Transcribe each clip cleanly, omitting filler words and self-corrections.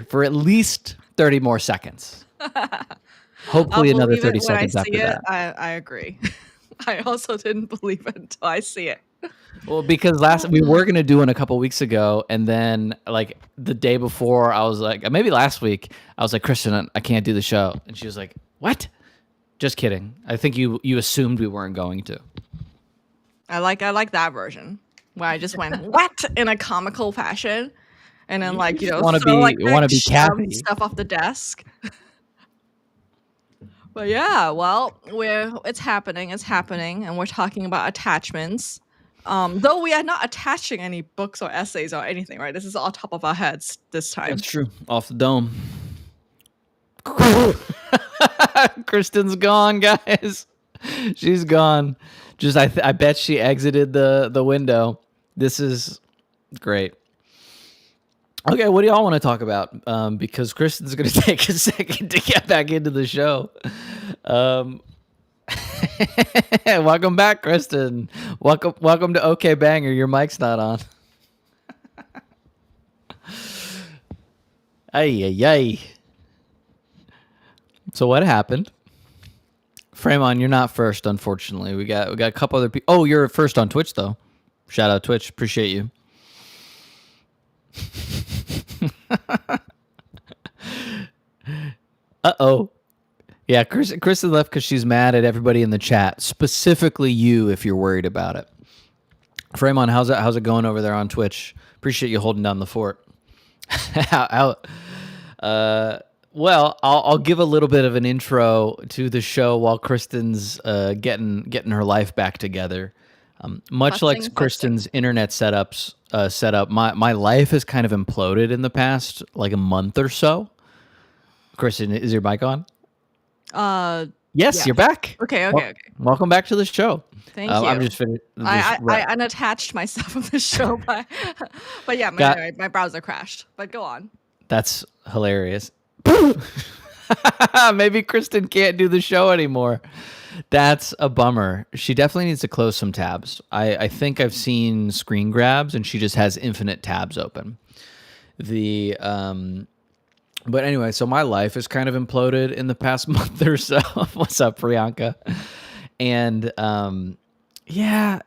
for at least 30 more seconds. I'll Hopefully another believe it 30 when I seconds see after it. that. I agree. I also didn't believe it until I see it. Well, because we were gonna do one a couple weeks ago, and then like the day before, I was like, maybe last week, I was like, Kristen, I can't do the show, and she was like, what? Just kidding. I think you assumed we weren't going to. I like that version where I just went what in a comical fashion, and then like Want to throw like be Kathy. stuff off the desk. But yeah, well, it's happening, and we're talking about attachments. Though we are not attaching any books or essays or anything, right? This is all top of our heads this time. That's true. Off the dome. Kristen's gone, guys. She's gone. Just I bet she exited the window. This is great. Okay, what do y'all want to talk about? Because Kristen's going to take a second to get back into the show. Welcome back, Kristen. Welcome to OK Banger. Your mic's not on. Ay. So what happened? Fremon, you're not first, unfortunately. We got a couple other people. Oh, you're first on Twitch though. Shout out Twitch. Appreciate you. Uh-oh. Yeah, Kristen left because she's mad at everybody in the chat, specifically you if you're worried about it. Fremon, how's it going over there on Twitch? Appreciate you holding down the fort. Well, I'll give a little bit of an intro to the show while Kristen's getting her life back together. Much like Kristen's internet setup, my life has kind of imploded in the past like a month or so. Kristen, is your mic on? Yes, yeah. You're back. Okay. Welcome back to the show. Thank you. I'm just finished. I unattached myself from the show, but yeah, my browser crashed. But go on. That's hilarious. Maybe Kristen can't do the show anymore. That's a bummer. She definitely needs to close some tabs. I think I've seen screen grabs and she just has infinite tabs open. But anyway, so my life has kind of imploded in the past month or so. What's up, Priyanka? And yeah,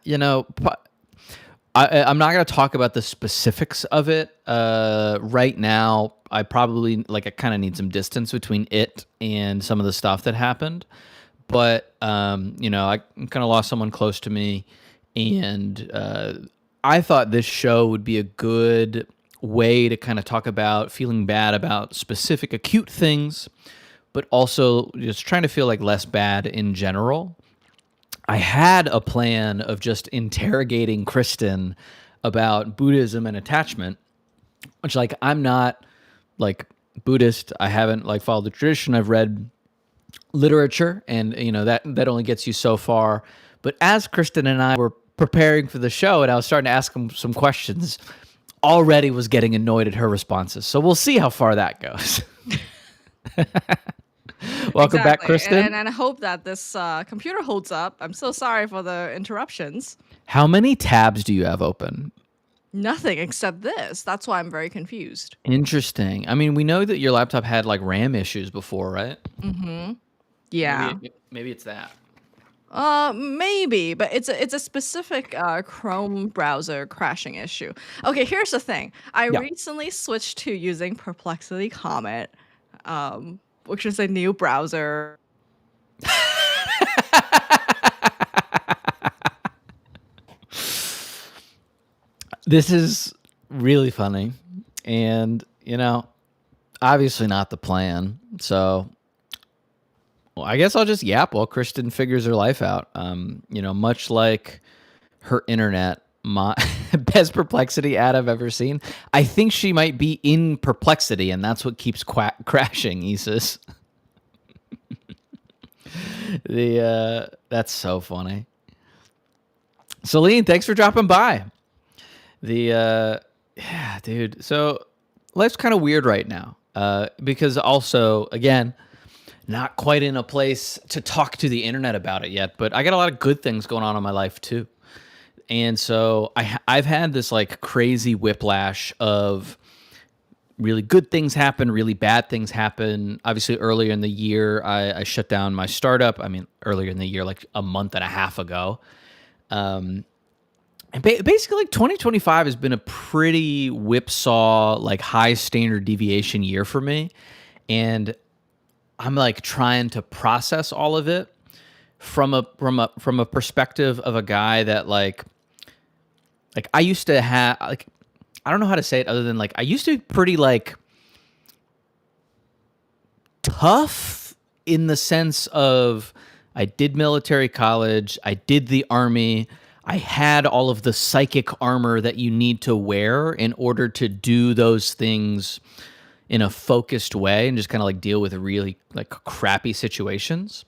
I'm not going to talk about the specifics of it right now. I probably I kind of need some distance between it and some of the stuff that happened. But I kind of lost someone close to me, and I thought this show would be a good way to kind of talk about feeling bad about specific acute things, but also just trying to feel like less bad in general. I had a plan of just interrogating Kristen about Buddhism and attachment, which I'm not Buddhist. I haven't followed the tradition. I've read literature, and that only gets you so far. But as Kristen and I were preparing for the show and I was starting to ask him some questions, already was getting annoyed at her responses. So we'll see how far that goes. Welcome back, Kristen. And I hope that this computer holds up. I'm so sorry for the interruptions. How many tabs do you have open? Nothing except this. That's why I'm very confused. Interesting. I mean, we know that your laptop had RAM issues before, right? Mm-hmm. Yeah. Maybe it's that. Maybe, but it's a specific Chrome browser crashing issue. Okay, here's the thing. I recently switched to using Perplexity Comet, which is a new browser. This is really funny, and obviously not the plan. So, well, I guess I'll just yap while Kristen figures her life out. Much like her internet, my best Perplexity ad I've ever seen. I think she might be in Perplexity, and that's what keeps crashing, Isis. That's so funny. Celine, thanks for dropping by. Yeah, dude. So life's kind of weird right now. Because also, again, not quite in a place to talk to the internet about it yet, but I got a lot of good things going on in my life too. And so I've had this crazy whiplash of really good things happen, really bad things happen. Obviously, earlier in the year, I shut down my startup. I mean, earlier in the year, like a month and a half ago. And basically, like 2025 has been a pretty whipsaw, like high standard deviation year for me. And I'm like trying to process all of it from a perspective of a guy that like I used to have like I don't know how to say it other than like I used to be pretty like tough in the sense of I did military college, I did the army, I had all of the psychic armor that you need to wear in order to do those things in a focused way and just kind of like deal with really like crappy situations.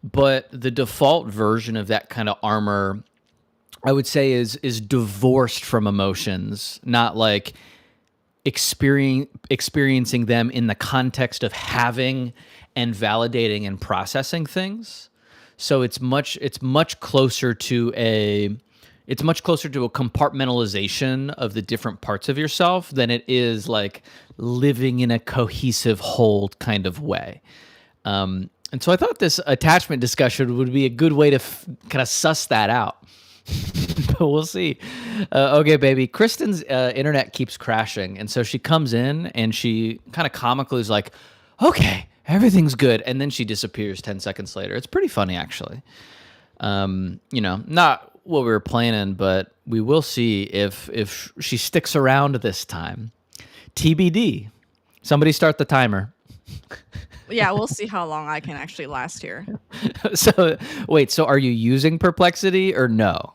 But the default version of that kind of armor, I would say, is divorced from emotions, not like experiencing them in the context of having and validating and processing things. So it's much closer to a compartmentalization of the different parts of yourself than it is like living in a cohesive whole kind of way. And so I thought this attachment discussion would be a good way to kind of suss that out. But we'll see. Okay, baby. Kristen's internet keeps crashing. And so she comes in and she kind of comically is like, okay, everything's good. And then she disappears 10 seconds later. It's pretty funny, actually. Not what we were planning, but we will see if she sticks around this time. TBD. Somebody start the timer. Yeah, we'll see how long I can actually last here. So wait, so are you using Perplexity or no?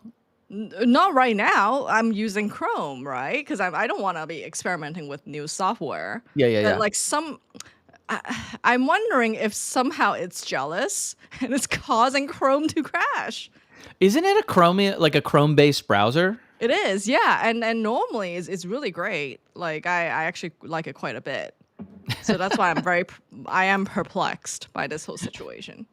Not right now. I'm using Chrome, right? Because I don't want to be experimenting with new software. Yeah, yeah, But yeah. like I'm wondering if somehow it's jealous and it's causing Chrome to crash. Isn't it a Chrome based browser? It is, yeah, and normally it's really great. Like I actually like it quite a bit. So that's why I am perplexed by this whole situation.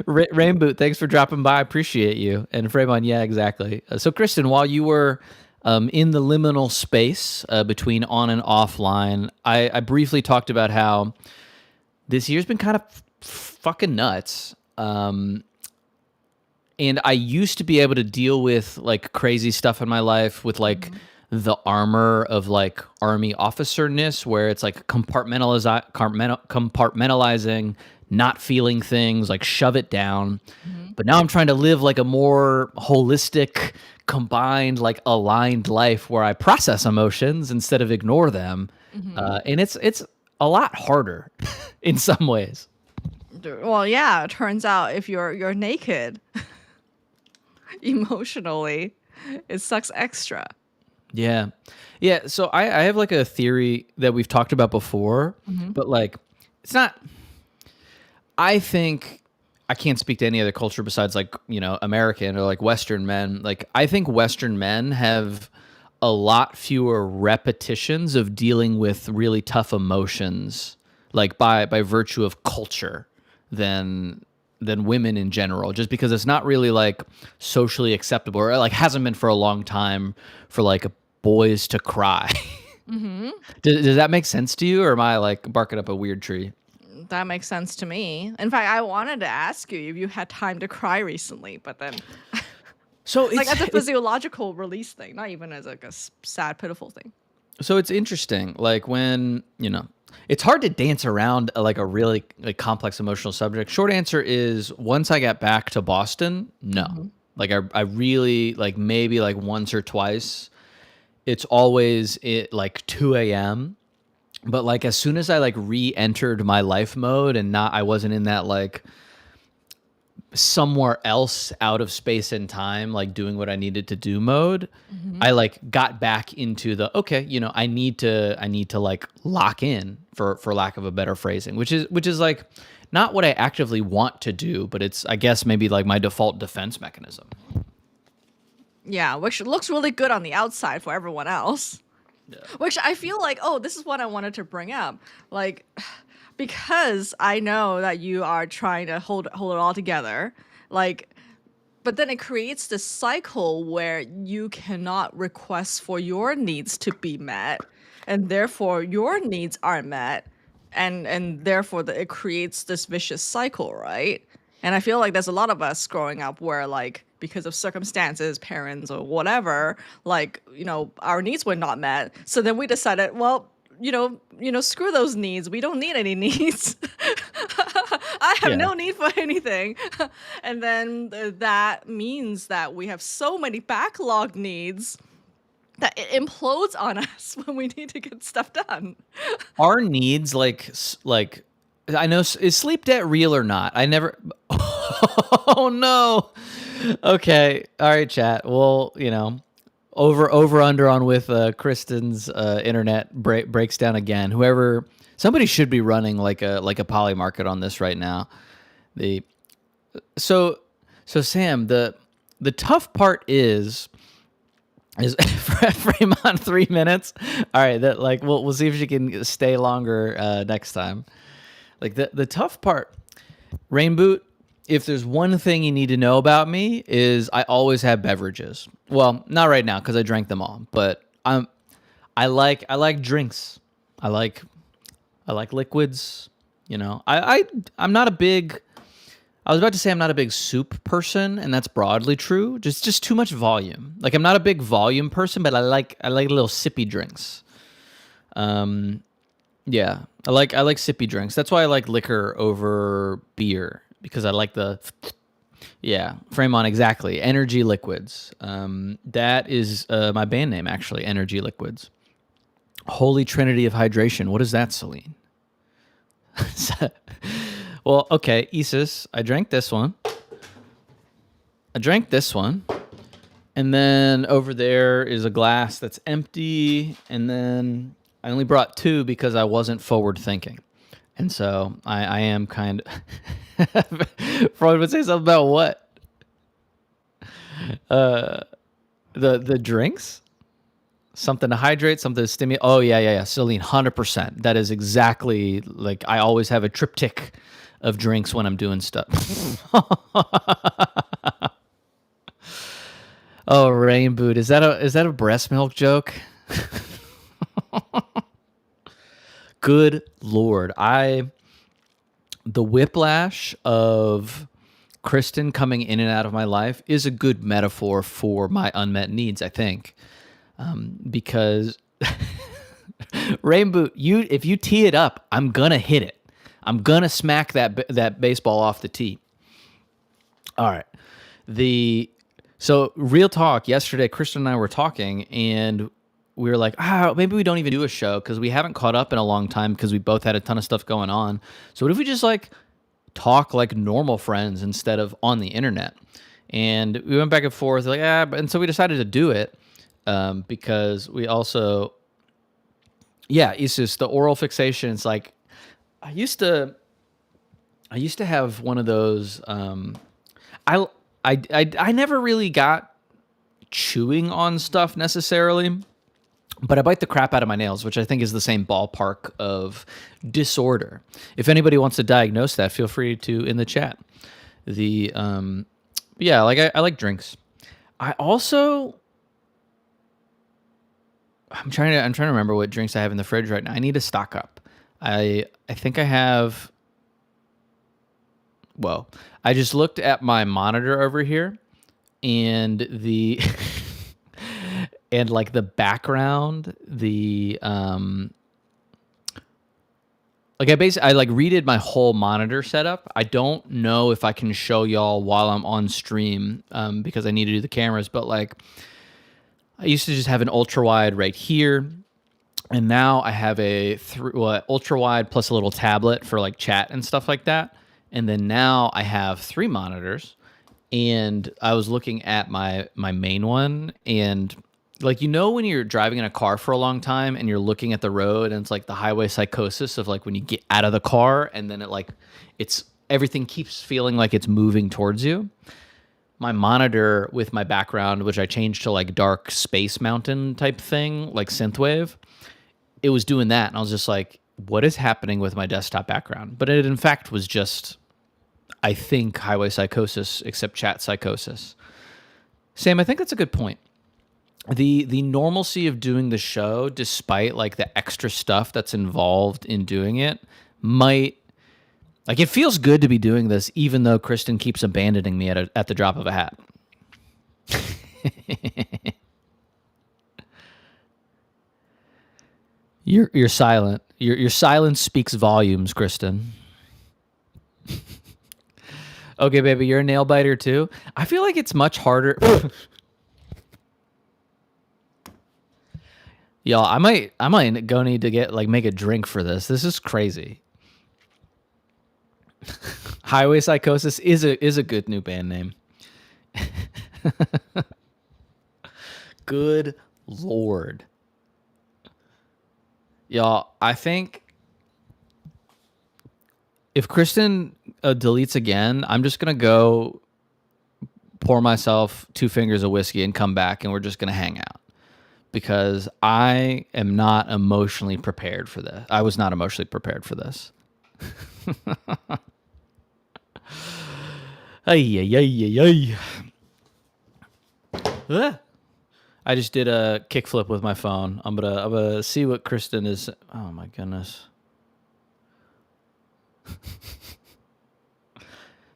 Rainboot, thanks for dropping by. I appreciate you. And Fremon, yeah, exactly. So Kristen, while you were in the liminal space between on and offline, I briefly talked about how this year's been kind of fucking nuts. And I used to be able to deal with like crazy stuff in my life with like Mhm. the armor of like army officerness, where it's like compartmentalizing, not feeling things, like shove it down. Mhm. But now I'm trying to live like a more holistic, combined, like aligned life where I process emotions instead of ignore them. Mhm. And it's a lot harder in some ways. Well, yeah, it turns out if you're naked emotionally, it sucks extra. Yeah. Yeah. So I have like a theory that we've talked about before, Mhm. but like it's not, I think I can't speak to any other culture besides like, American or like Western men. Like I think Western men have a lot fewer repetitions of dealing with really tough emotions, like by virtue of culture than women in general, just because it's not really like socially acceptable or like hasn't been for a long time for like boys to cry. Mhm. Does that make sense to you, or am I like barking up a weird tree? That makes sense to me. In fact, I wanted to ask you if you had time to cry recently, but then So like it's as a it's physiological release thing, not even as like a sad, pitiful thing. so it's interesting. Like when it's hard to dance around like a really like complex emotional subject. Short answer is once I got back to Boston, no. Mhm. Like I really like maybe like once or twice. It's always like 2 a.m. But like as soon as I like re-entered my life mode and not I wasn't in that like somewhere else out of space and time, like doing what I needed to do mode, Mhm. I like got back into the okay, I need to like lock in for lack of a better phrasing, which is like not what I actively want to do, but it's I guess maybe like my default defense mechanism. Yeah, which looks really good on the outside for everyone else. Which I feel like, oh, this is what I wanted to bring up. Like, because I know that you are trying to hold it all together. Like, but then it creates this cycle where you cannot request for your needs to be met. and therefore your needs aren't met, and therefore it creates this vicious cycle, right? And I feel like there's a lot of us growing up where, like, because of circumstances, parents or whatever, like, our needs were not met. So then we decided, well, screw those needs. We don't need any needs. I have Yeah. no need for anything. And then that means that we have so many backlog needs that it implodes on us when we need to get stuff done. Our needs, like I know, is sleep debt real or not? I never. Oh no. Okay. All right, chat. Well, over under on with Kristen's internet breaks down again. Somebody should be running like a poly market on this right now. The so Sam, the tough part is Fremont 3 minutes. All right, that like we'll see if she can stay longer next time. Like the tough part, Rainboot. If there's one thing you need to know about me is I always have beverages. Well, not right now because I drank them all, but I like drinks. I like liquids. I'm not a big. I was about to say I'm not a big soup person, and that's broadly true. Just too much volume. Like I'm not a big volume person, but I like little sippy drinks. Yeah, I like sippy drinks. That's why I like liquor over beer because I like the Fremont, exactly. Energy Liquids. That is my band name actually. Energy Liquids. Holy Trinity of Hydration. What is that, Celine? Well, okay, Isis, I drank this one. And then over there is a glass that's empty. And then I only brought two because I wasn't forward thinking. And so I am kind of... Freud would say something about what? The drinks? Something to hydrate, something to stimulate. Oh, yeah. Celine, 100%. That is exactly, like, I always have a triptych of drinks when I'm doing stuff. Oh, Rainboot. Is that a breast milk joke? Good Lord. The whiplash of Kristen coming in and out of my life is a good metaphor for my unmet needs, I think. Because Rainboot, if you tee it up, I'm gonna hit it. I'm gonna smack that baseball off the tee. All right. So real talk. Yesterday, Kristen and I were talking, and we were like, maybe we don't even do a show because we haven't caught up in a long time because we both had a ton of stuff going on. So what if we just like talk like normal friends instead of on the internet? And we went back and forth, like, and so we decided to do it. Because we also, it's just the oral fixation. It's like, I used to have one of those, I never really got chewing on stuff necessarily, but I bite the crap out of my nails, which I think is the same ballpark of disorder. If anybody wants to diagnose that, feel free to in the chat. I like drinks. I'm trying to remember what drinks I have in the fridge right now. I need to stock up. I think I have. Well, I just looked at my monitor over here, and and like the background, like I like redid my whole monitor setup. I don't know if I can show y'all while I'm on stream because I need to do the cameras, but like. I used to just have an ultra wide right here, and now I have a ultra wide plus a little tablet for like chat and stuff like that. And then now I have 3 monitors, and I was looking at my main one, and like when you're driving in a car for a long time and you're looking at the road, and it's like the highway psychosis of like when you get out of the car and then everything keeps feeling like it's moving towards you. My monitor with my background, which I changed to like dark Space Mountain type thing, like synthwave, it was doing that. And I was just like, what is happening with my desktop background? But it in fact was just, I think, highway psychosis, except chat psychosis. Sam, I think that's a good point. the normalcy of doing the show, despite like the extra stuff that's involved in doing it, might like it feels good to be doing this, even though Kristen keeps abandoning me at the drop of a hat. You're silent. Your silence speaks volumes, Kristen. Okay, baby, you're a nail biter too. I feel like it's much harder. Y'all, I might go need to get like make a drink for this. This is crazy. Highway Psychosis is a good new band name. Good Lord. Y'all, I think if Kristen deletes again, I'm just going to go pour myself 2 fingers of whiskey and come back, and we're just going to hang out. Because I am not emotionally prepared for this. I was not emotionally prepared for this. Ay, ay, ay, ay, ay. I just did a kickflip with my phone. I'm gonna see what Kristen is. Oh my goodness.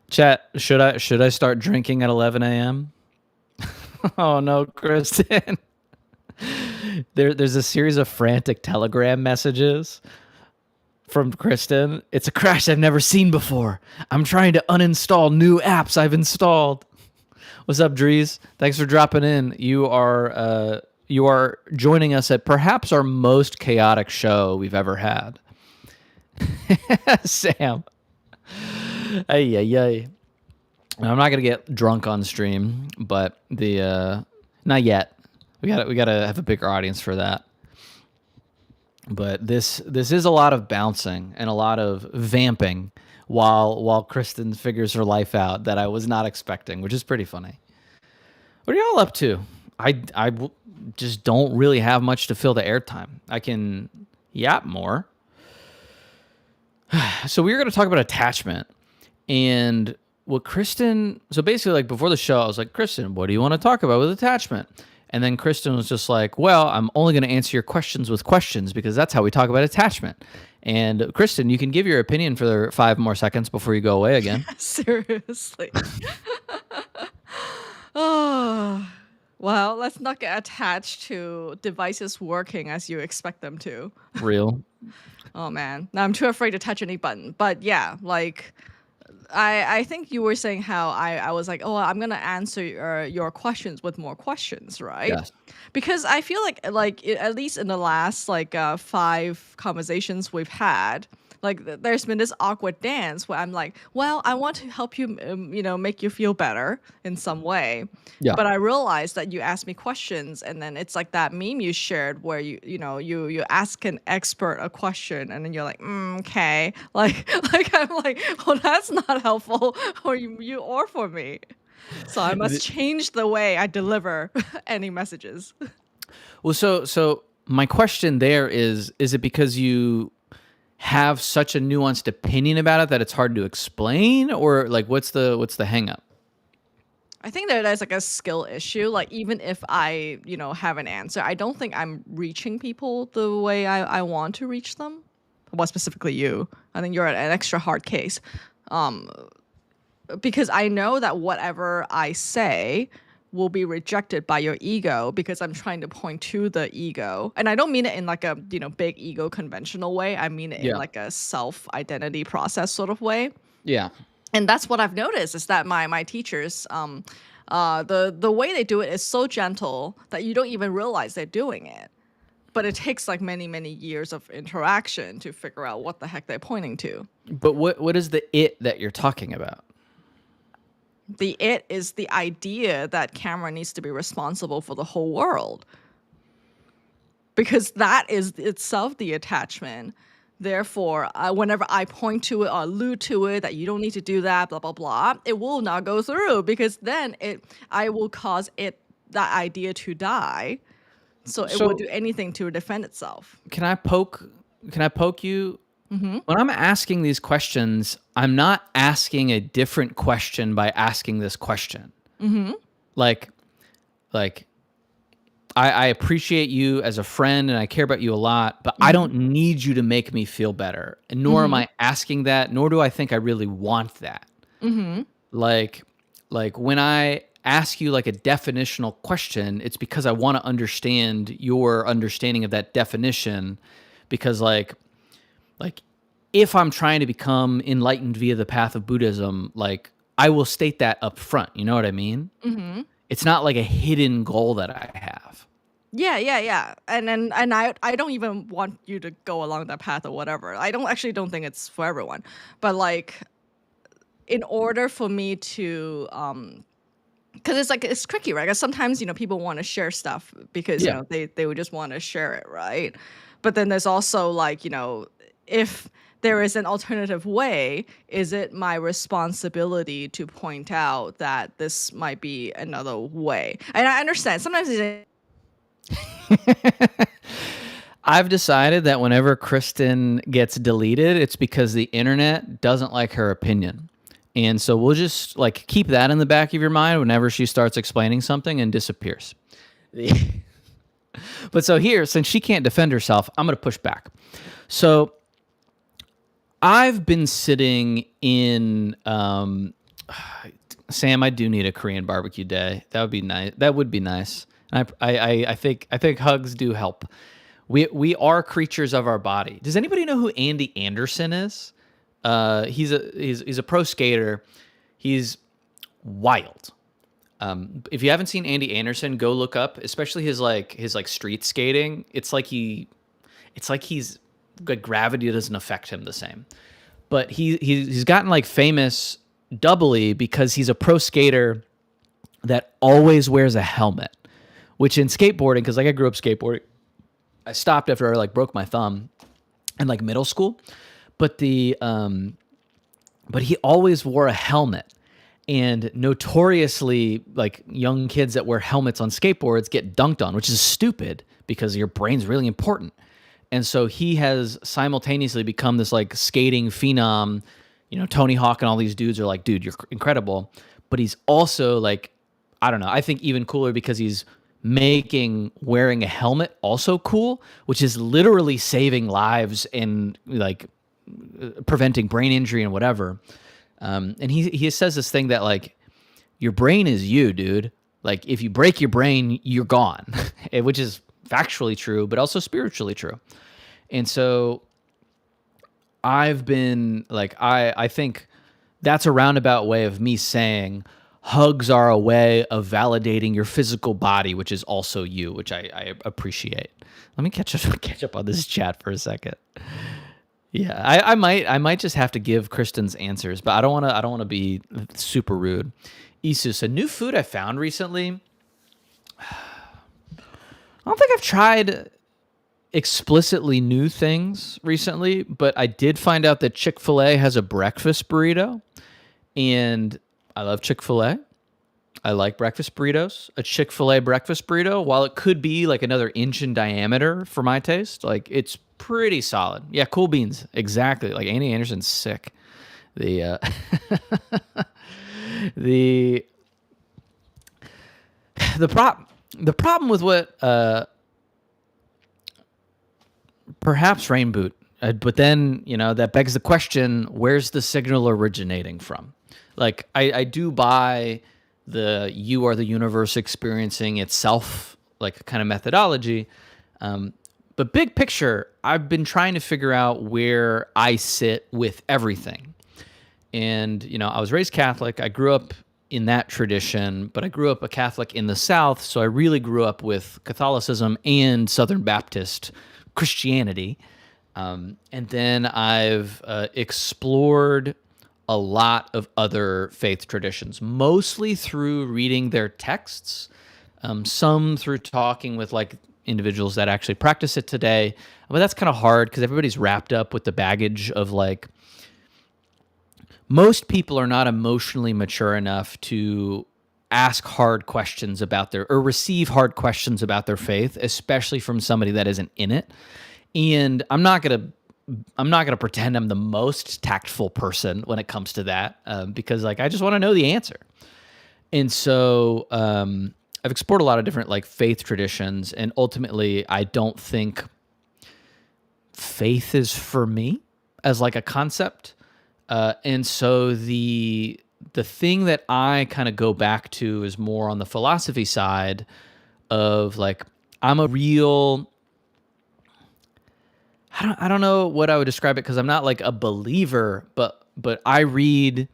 Chat, should I start drinking at 11 a.m.? Oh no, Kristen. There's a series of frantic Telegram messages from Kristen. It's a crash I've never seen before. I'm trying to uninstall new apps I've installed. What's up, Drees? Thanks for dropping in. You are joining us at perhaps our most chaotic show we've ever had. Sam. Ay, ay, ay. I'm not gonna get drunk on stream, but not yet. We gotta have a bigger audience for that. But this is a lot of bouncing and a lot of vamping while Kristen figures her life out that I was not expecting, which is pretty funny. What are y'all up to? I just don't really have much to fill the airtime. I can yap more. So we were going to talk about attachment and what Kristen. So basically, like before the show, I was like, Kristen, what do you want to talk about with attachment? And then Kristen was just like, well, I'm only going to answer your questions with questions because that's how we talk about attachment. And Kristen, you can give your opinion for 5 more seconds before you go away again. Seriously. Oh, well, let's not get attached to devices working as you expect them to. Real. Oh man, now I'm too afraid to touch any button. But yeah, like I think you were saying how I was like, oh, I'm gonna answer your questions with more questions, right? Yes. Because I feel like at least in the last like 5 conversations we've had, like there's been this awkward dance where I'm like, well, I want to help you, make you feel better in some way. Yeah. But I realized that you asked me questions, and then it's like that meme you shared where you ask an expert a question, and then you're like, okay, like I'm like, well, that's not helpful for you or for me. So I must change the way I deliver any messages. Well, so my question there is it because you have such a nuanced opinion about it that it's hard to explain, or like what's the hang up? I think that there's like a skill issue. Like even if I, have an answer, I don't think I'm reaching people the way I want to reach them. Well, specifically you. I think you're an extra hard case. Because I know that whatever I say will be rejected by your ego because I'm trying to point to the ego. And I don't mean it in like a, big ego conventional way. I mean it in like a self-identity process sort of way. Yeah. And that's what I've noticed is that my teachers, the way they do it is so gentle that you don't even realize they're doing it. But it takes like many, many years of interaction to figure out what the heck they're pointing to. But what is the it that you're talking about? The it is the idea that Cameron needs to be responsible for the whole world. Because that is itself the attachment. Therefore, whenever I point to it or allude to it that you don't need to do that, blah, blah, blah, it will not go through because then I will cause that idea to die. So it will do anything to defend itself. Can I poke you? Mm-hmm. When I'm asking these questions, I'm not asking a different question by asking this question. Mm-hmm. Like, I appreciate you as a friend and I care about you a lot, but I Mhm. don't need you to make me feel better. And nor am Mhm. I asking that, nor do I think I really want that. Mhm. Like when I ask you like a definitional question, it's because I want to understand your understanding of that definition because like if I'm trying to become enlightened via the path of Buddhism, like I will state that up front. You know what I mean? Mhm. It's not like a hidden goal that I have. Yeah, yeah, yeah. And I don't even want you to go along that path or whatever. I don't think it's for everyone. But like in order for me to because it's like it's tricky, right? 'Cause sometimes, people want to share stuff because, Yeah. they would just want to share it, right? But then there's also like, if there is an alternative way, is it my responsibility to point out that this might be another way? And I understand sometimes it's I've decided that whenever Kristen gets deleted, it's because the internet doesn't like her opinion. And so we'll just like keep that in the back of your mind whenever she starts explaining something and disappears. But so here, since she can't defend herself, I'm going to push back. So I've been sitting in Sam, I do need a Korean barbecue day. That would be nice. That would be nice. And I think hugs do help. We are creatures of our body. Does anybody know who Andy Anderson is? He's a pro skater. He's wild. If you haven't seen Andy Anderson, go look up, especially his street skating. It's like like gravity doesn't affect him the same. But he's gotten like famous doubly because he's a pro skater that always wears a helmet, which in skateboarding, because like I grew up skateboarding, I stopped after I like broke my thumb in like middle school, but but he always wore a helmet. And notoriously, like young kids that wear helmets on skateboards get dunked on, which is stupid because your brain's really important. And so he has simultaneously become this like skating phenom. Tony Hawk and all these dudes are like, dude, you're incredible. But he's also like, I don't know, I think even cooler because he's making wearing a helmet also cool, which is literally saving lives and like preventing brain injury and whatever. And he says this thing that like your brain is you, dude. Like if you break your brain, you're gone, which is factually true, but also spiritually true. And so I've been like, I think that's a roundabout way of me saying hugs are a way of validating your physical body, which is also you, which I appreciate. Let me catch up on this chat for a second. Yeah, I might just have to give Kristen's answers, but I don't want to be super rude. Isus, a new food I found recently. I don't think I've tried explicitly new things recently, but I did find out that Chick-fil-A has a breakfast burrito, and I love Chick-fil-A. I like breakfast burritos. A Chick-fil-A breakfast burrito, while it could be like another inch in diameter for my taste, like it's pretty solid. Yeah, cool beans. Exactly. Like Andy Anderson's sick. The the the problem with what perhaps Rain Boot, but then that begs the question: where's the signal originating from? Like I do buy the you are the universe experiencing itself like kind of methodology. But big picture, I've been trying to figure out where I sit with everything. And, I was raised Catholic. I grew up in that tradition, but I grew up a Catholic in the South. So I really grew up with Catholicism and Southern Baptist Christianity. And then I've explored a lot of other faith traditions, mostly through reading their texts, some through talking with like individuals that actually practice it today. But that's kind of hard because everybody's wrapped up with the baggage of like, most people are not emotionally mature enough to ask hard questions about or receive hard questions about their faith, especially from somebody that isn't in it. And I'm not gonna pretend I'm the most tactful person when it comes to that, because like I just want to know the answer. And so I've explored a lot of different like faith traditions, and ultimately, I don't think faith is for me as like a concept. And so the thing that I kind of go back to is more on the philosophy side of like I'm a real I don't know what I would describe it because I'm not like a believer, but I read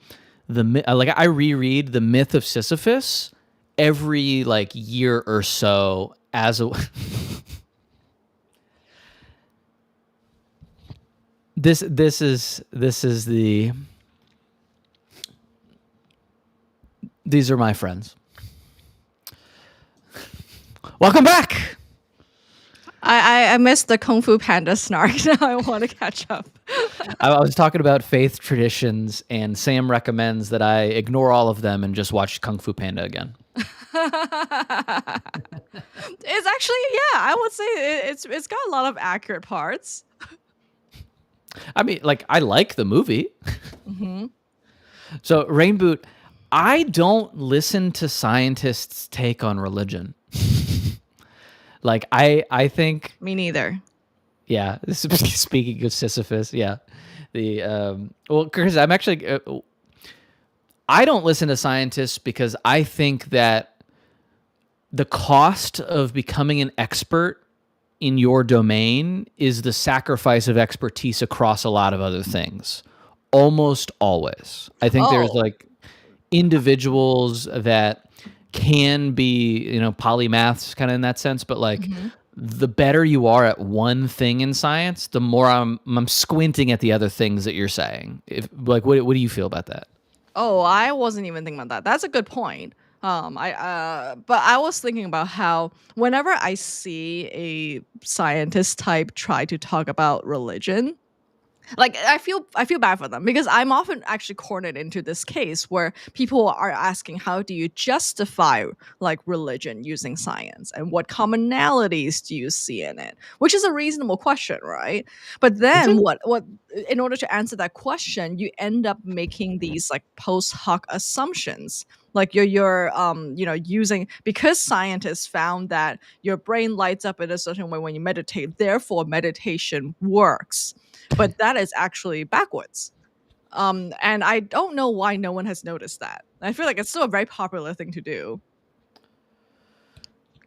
like I reread the Myth of Sisyphus every like year or so as a this is the these are my friends. Welcome back. I missed the Kung Fu Panda snark. Now I want to catch up. I was talking about faith traditions, and Sam recommends that I ignore all of them and just watch Kung Fu Panda again. It's actually, yeah, I would say it's got a lot of accurate parts. I mean, like I like the movie. Hmm. So Rain Boot, I don't listen to scientists' take on religion. Like I think Me neither. yeah. Speaking of Sisyphus, yeah. The well, because I'm actually I don't listen to scientists because I think that the cost of becoming an expert in your domain is the sacrifice of expertise across a lot of other things. Almost always. I think there's Oh. like individuals that can be, polymaths kind of in that sense, but like Hmm. the better you are at one thing in science, the more I'm squinting at the other things that you're saying. If like what do you feel about that? Oh, I wasn't even thinking about that. That's a good point. But I was thinking about how whenever I see a scientist type try to talk about religion, like I feel bad for them because I'm often actually cornered into this case where people are asking how do you justify like religion using science and what commonalities do you see in it, which is a reasonable question, right? But Is then it? what in order to answer that question you end up making these like post hoc assumptions, like you're using, because scientists found that your brain lights up in a certain way when you meditate, therefore meditation works, but that is actually backwards. And I don't know why no one has noticed that. I feel like it's still a very popular thing to do.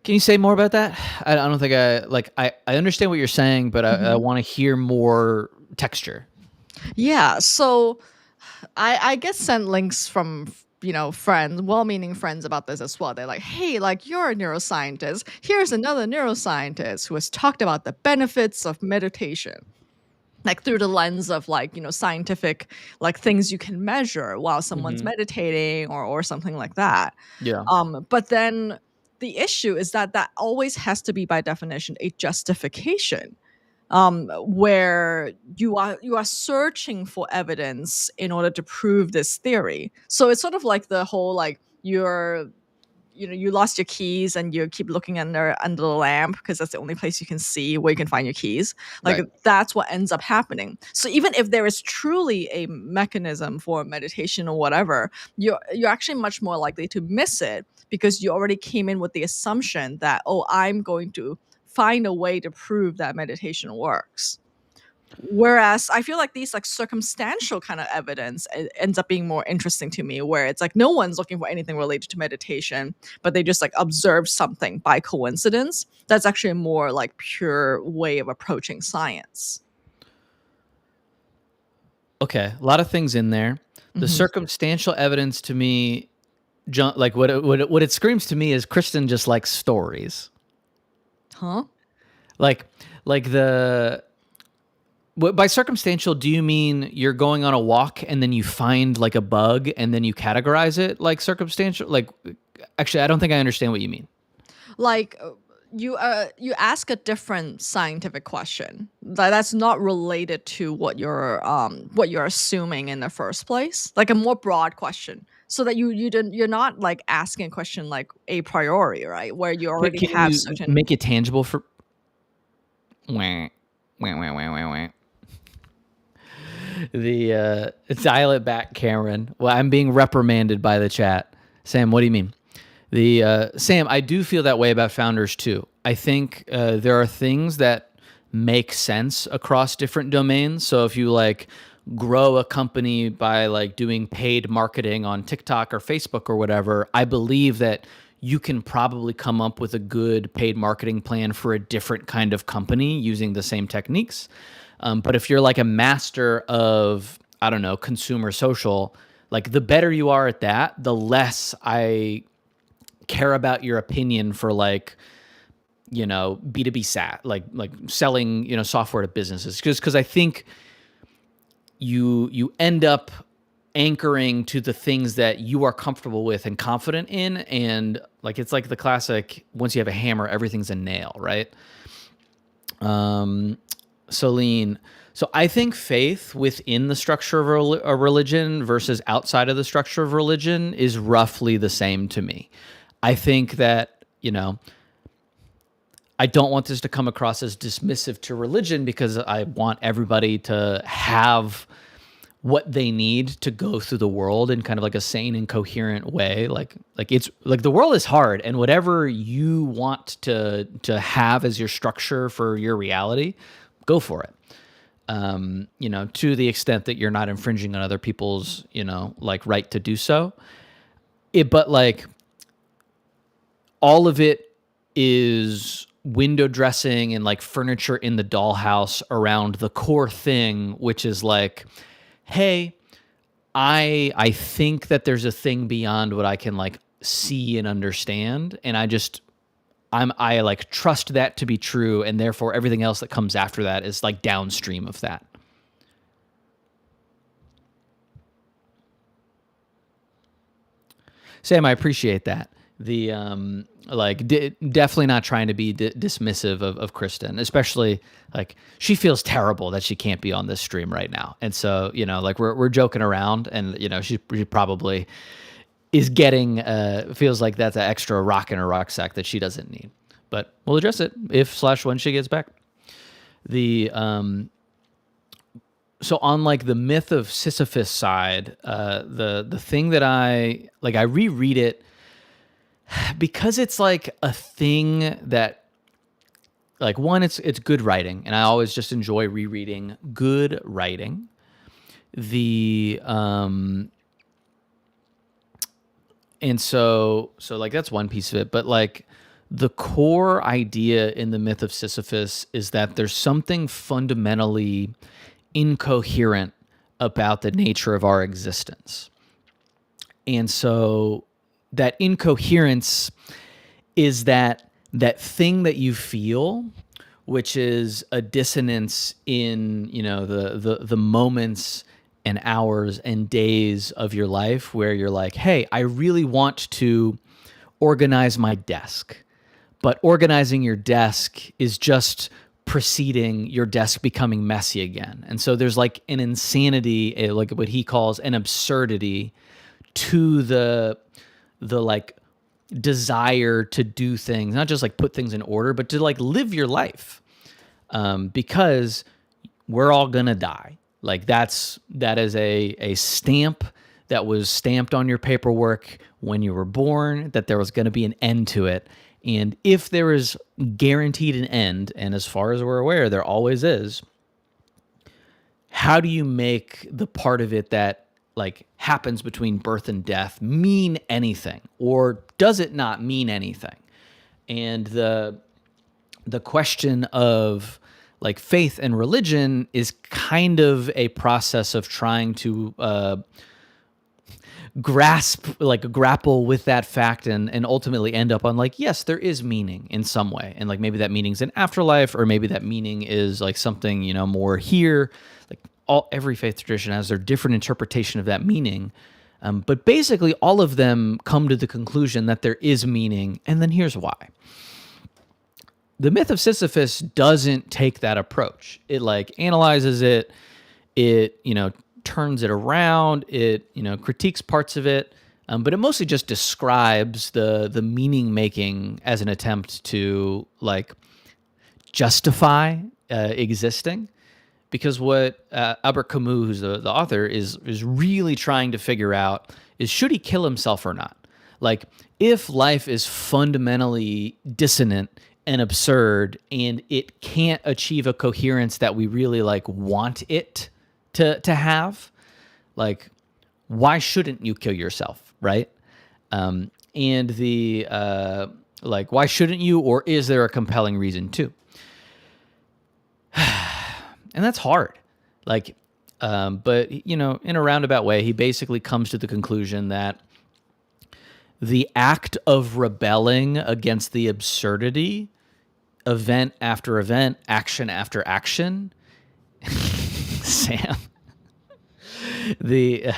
Can you say more about that? I don't think I understand what you're saying, but I Mhm. want to hear more texture. Yeah, so I get sent links from friends, well-meaning friends about this as well. They're like, "Hey, like you're a neuroscientist. Here's another neuroscientist who has talked about the benefits of meditation." Like through the lens of like scientific like things you can measure while someone's Hmm. meditating or something like that. Yeah. But then the issue is that that always has to be by definition a justification, where you are searching for evidence in order to prove this theory. So it's sort of like the whole like you lost your keys and you keep looking under the lamp because that's the only place you can see where you can find your keys. Like Right. that's what ends up happening. So even if there is truly a mechanism for meditation or whatever, you're actually much more likely to miss it because you already came in with the assumption that, oh, I'm going to find a way to prove that meditation works. Whereas I feel like these like circumstantial kind of evidence ends up being more interesting to me, where it's like no one's looking for anything related to meditation, but they just like observe something by coincidence. That's actually a more like pure way of approaching science. Okay. A lot of things in there. The Hmm. circumstantial evidence to me, like what it screams to me is Kristen just likes stories. Huh? Like like the by circumstantial, do you mean you're going on a walk and then you find like a bug and then you categorize it like circumstantial? Like, actually, I don't think I understand what you mean. Like you ask a different scientific question that's not related to what you're assuming in the first place, like a more broad question, so that you're not like asking a question like a priori, right, where you already Can have you certain. make it tangible for? Wah, wah, wah, wah, wah, wah. The dial it back, Cameron. Well, I'm being reprimanded by the chat. Sam, what do you mean? The Sam, I do feel that way about founders too. I think there are things that make sense across different domains. So if you like grow a company by like doing paid marketing on TikTok or Facebook or whatever, I believe that you can probably come up with a good paid marketing plan for a different kind of company using the same techniques. But if you're like a master of, I don't know, consumer social, like the better you are at that, the less I care about your opinion for like, B2B SaaS, like selling, software to businesses. Because I think you end up anchoring to the things that you are comfortable with and confident in, and like it's like the classic, once you have a hammer, everything's a nail, right? Celine. So I think faith within the structure of a religion versus outside of the structure of religion is roughly the same to me. I think that, I don't want this to come across as dismissive to religion, because I want everybody to have what they need to go through the world in kind of like a sane and coherent way. Like it's like the world is hard, and whatever you want to have as your structure for your reality, go for it. To the extent that you're not infringing on other people's, like right to do so. But like all of it is window dressing and like furniture in the dollhouse around the core thing, which is like, hey, I think that there's a thing beyond what I can like see and understand, and I like trust that to be true, and therefore everything else that comes after that is like downstream of that. Sam, I appreciate that. The definitely not trying to be dismissive of Kristen, especially like she feels terrible that she can't be on this stream right now, and so like we're joking around, and she probably is getting feels like that's an extra rock in her rucksack that she doesn't need, but we'll address it if/when she gets back. The So on like the myth of Sisyphus side, the thing that I like, I reread it because it's like a thing that, like, one, it's good writing, and I always just enjoy rereading good writing. The And so like that's one piece of it, but like the core idea in the myth of Sisyphus is that there's something fundamentally incoherent about the nature of our existence. And so that incoherence is that thing that you feel, which is a dissonance in, the moments and hours and days of your life where you're like, hey, I really want to organize my desk, but organizing your desk is just preceding your desk becoming messy again. And so there's like an insanity, like what he calls an absurdity to the like desire to do things, not just like put things in order, but to like live your life, because we're all gonna die. Like that is a stamp that was stamped on your paperwork when you were born, that there was going to be an end to it. And if there is guaranteed an end, and as far as we're aware, there always is, how do you make the part of it that like happens between birth and death mean anything, or does it not mean anything? And the question of like faith and religion is kind of a process of trying to grapple with that fact, and ultimately end up on like, yes, there is meaning in some way. And like maybe that meaning's an afterlife, or maybe that meaning is like something, more here. Like every faith tradition has their different interpretation of that meaning. But basically all of them come to the conclusion that there is meaning. And then here's why. The myth of Sisyphus doesn't take that approach. It like analyzes it, turns it around, it, critiques parts of it, but it mostly just describes the meaning making as an attempt to like justify existing. Because what Albert Camus, who's the author, is really trying to figure out is, should he kill himself or not? Like, if life is fundamentally dissonant and absurd and it can't achieve a coherence that we really like want it to have, like, why shouldn't you kill yourself, right? And the like, why shouldn't you, or is there a compelling reason to? And that's hard. Like, but you know, in a roundabout way, he basically comes to the conclusion that the act of rebelling against the absurdity, event after event, action after action, Sam, the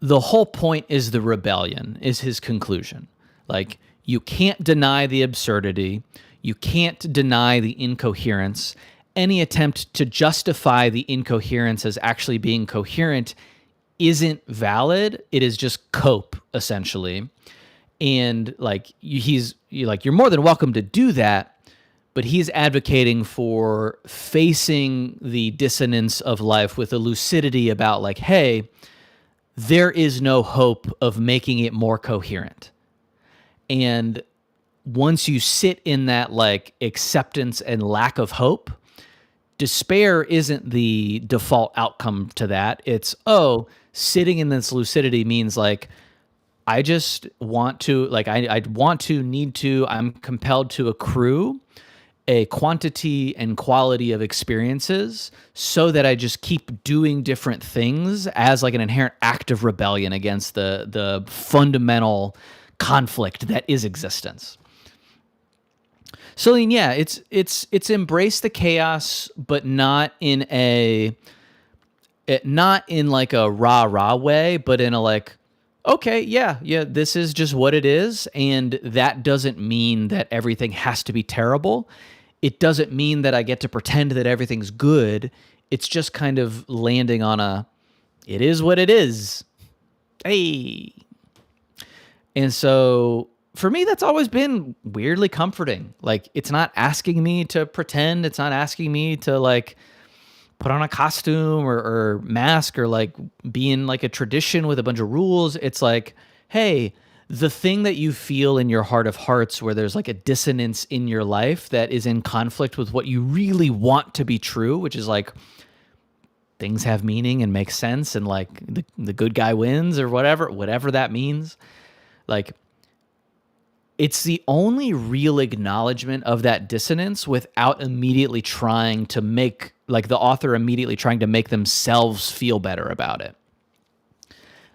the whole point is the rebellion, is his conclusion. Like, you can't deny the absurdity, you can't deny the incoherence. Any attempt to justify the incoherence as actually being coherent isn't valid. It is just cope, essentially. And like, you're more than welcome to do that, but he's advocating for facing the dissonance of life with a lucidity about, like, hey, there is no hope of making it more coherent. And once you sit in that like acceptance and lack of hope, despair isn't the default outcome to that. It's, oh, sitting in this lucidity means like, I just want to, like, I want to, need to, I'm compelled to accrue a quantity and quality of experiences so that I just keep doing different things as like an inherent act of rebellion against the fundamental conflict that is existence. So, yeah, it's embrace the chaos, but not in like a rah-rah way, but in a like, okay, yeah, this is just what it is, and that doesn't mean that everything has to be terrible. It doesn't mean that I get to pretend that everything's good. It's just kind of landing on it is what it is. Hey. And so for me, that's always been weirdly comforting. Like, it's not asking me to pretend. It's not asking me to like put on a costume or mask or like be in like a tradition with a bunch of rules. It's like, hey, the thing that you feel in your heart of hearts where there's like a dissonance in your life that is in conflict with what you really want to be true, which is like things have meaning and make sense and like the good guy wins or whatever that means. Like, it's the only real acknowledgement of that dissonance without immediately trying to make, like, the author immediately trying to make themselves feel better about it.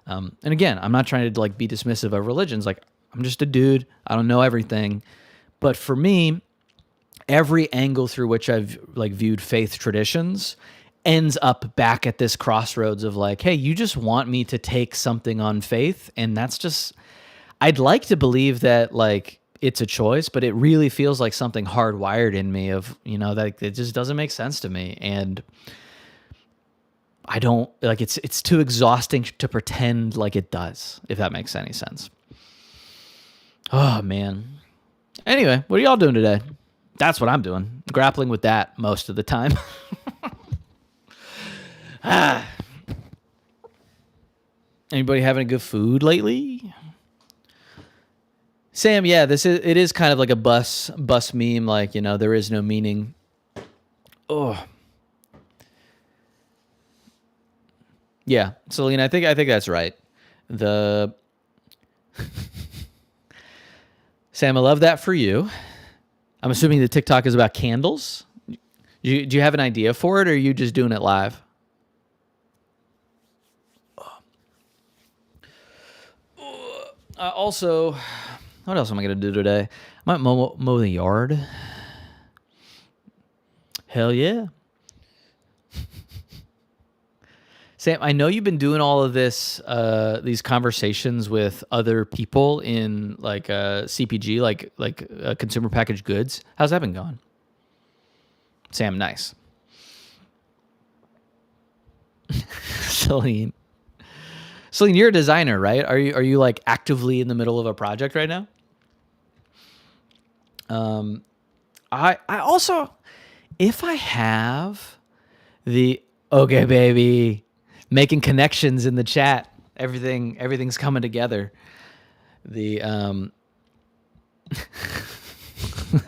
And again, I'm not trying to like be dismissive of religions. Like, I'm just a dude. I don't know everything. But for me, every angle through which I've like viewed faith traditions ends up back at this crossroads of like, hey, you just want me to take something on faith. And that's just, I'd like to believe that like it's a choice, but it really feels like something hardwired in me of, you know, that it just doesn't make sense to me. And I don't like, it's too exhausting to pretend like it does, if that makes any sense. Oh man. Anyway, what are y'all doing today? That's what I'm doing. Grappling with that most of the time. Anybody having good food lately? Sam, yeah, it is kind of like a bus meme, like, you know, there is no meaning. Oh. Yeah, Celine, I think that's right. Sam, I love that for you. I'm assuming the TikTok is about candles. Do you have an idea for it, or are you just doing it live? Also, what else am I going to do today? I might mow the yard. Hell yeah. Sam, I know you've been doing all of this, these conversations with other people in like CPG, like consumer packaged goods. How's that been going? Sam, nice. Celine, you're a designer, right? Are you like actively in the middle of a project right now? I also, if I have the okay, baby, making connections in the chat. Everything's coming together. The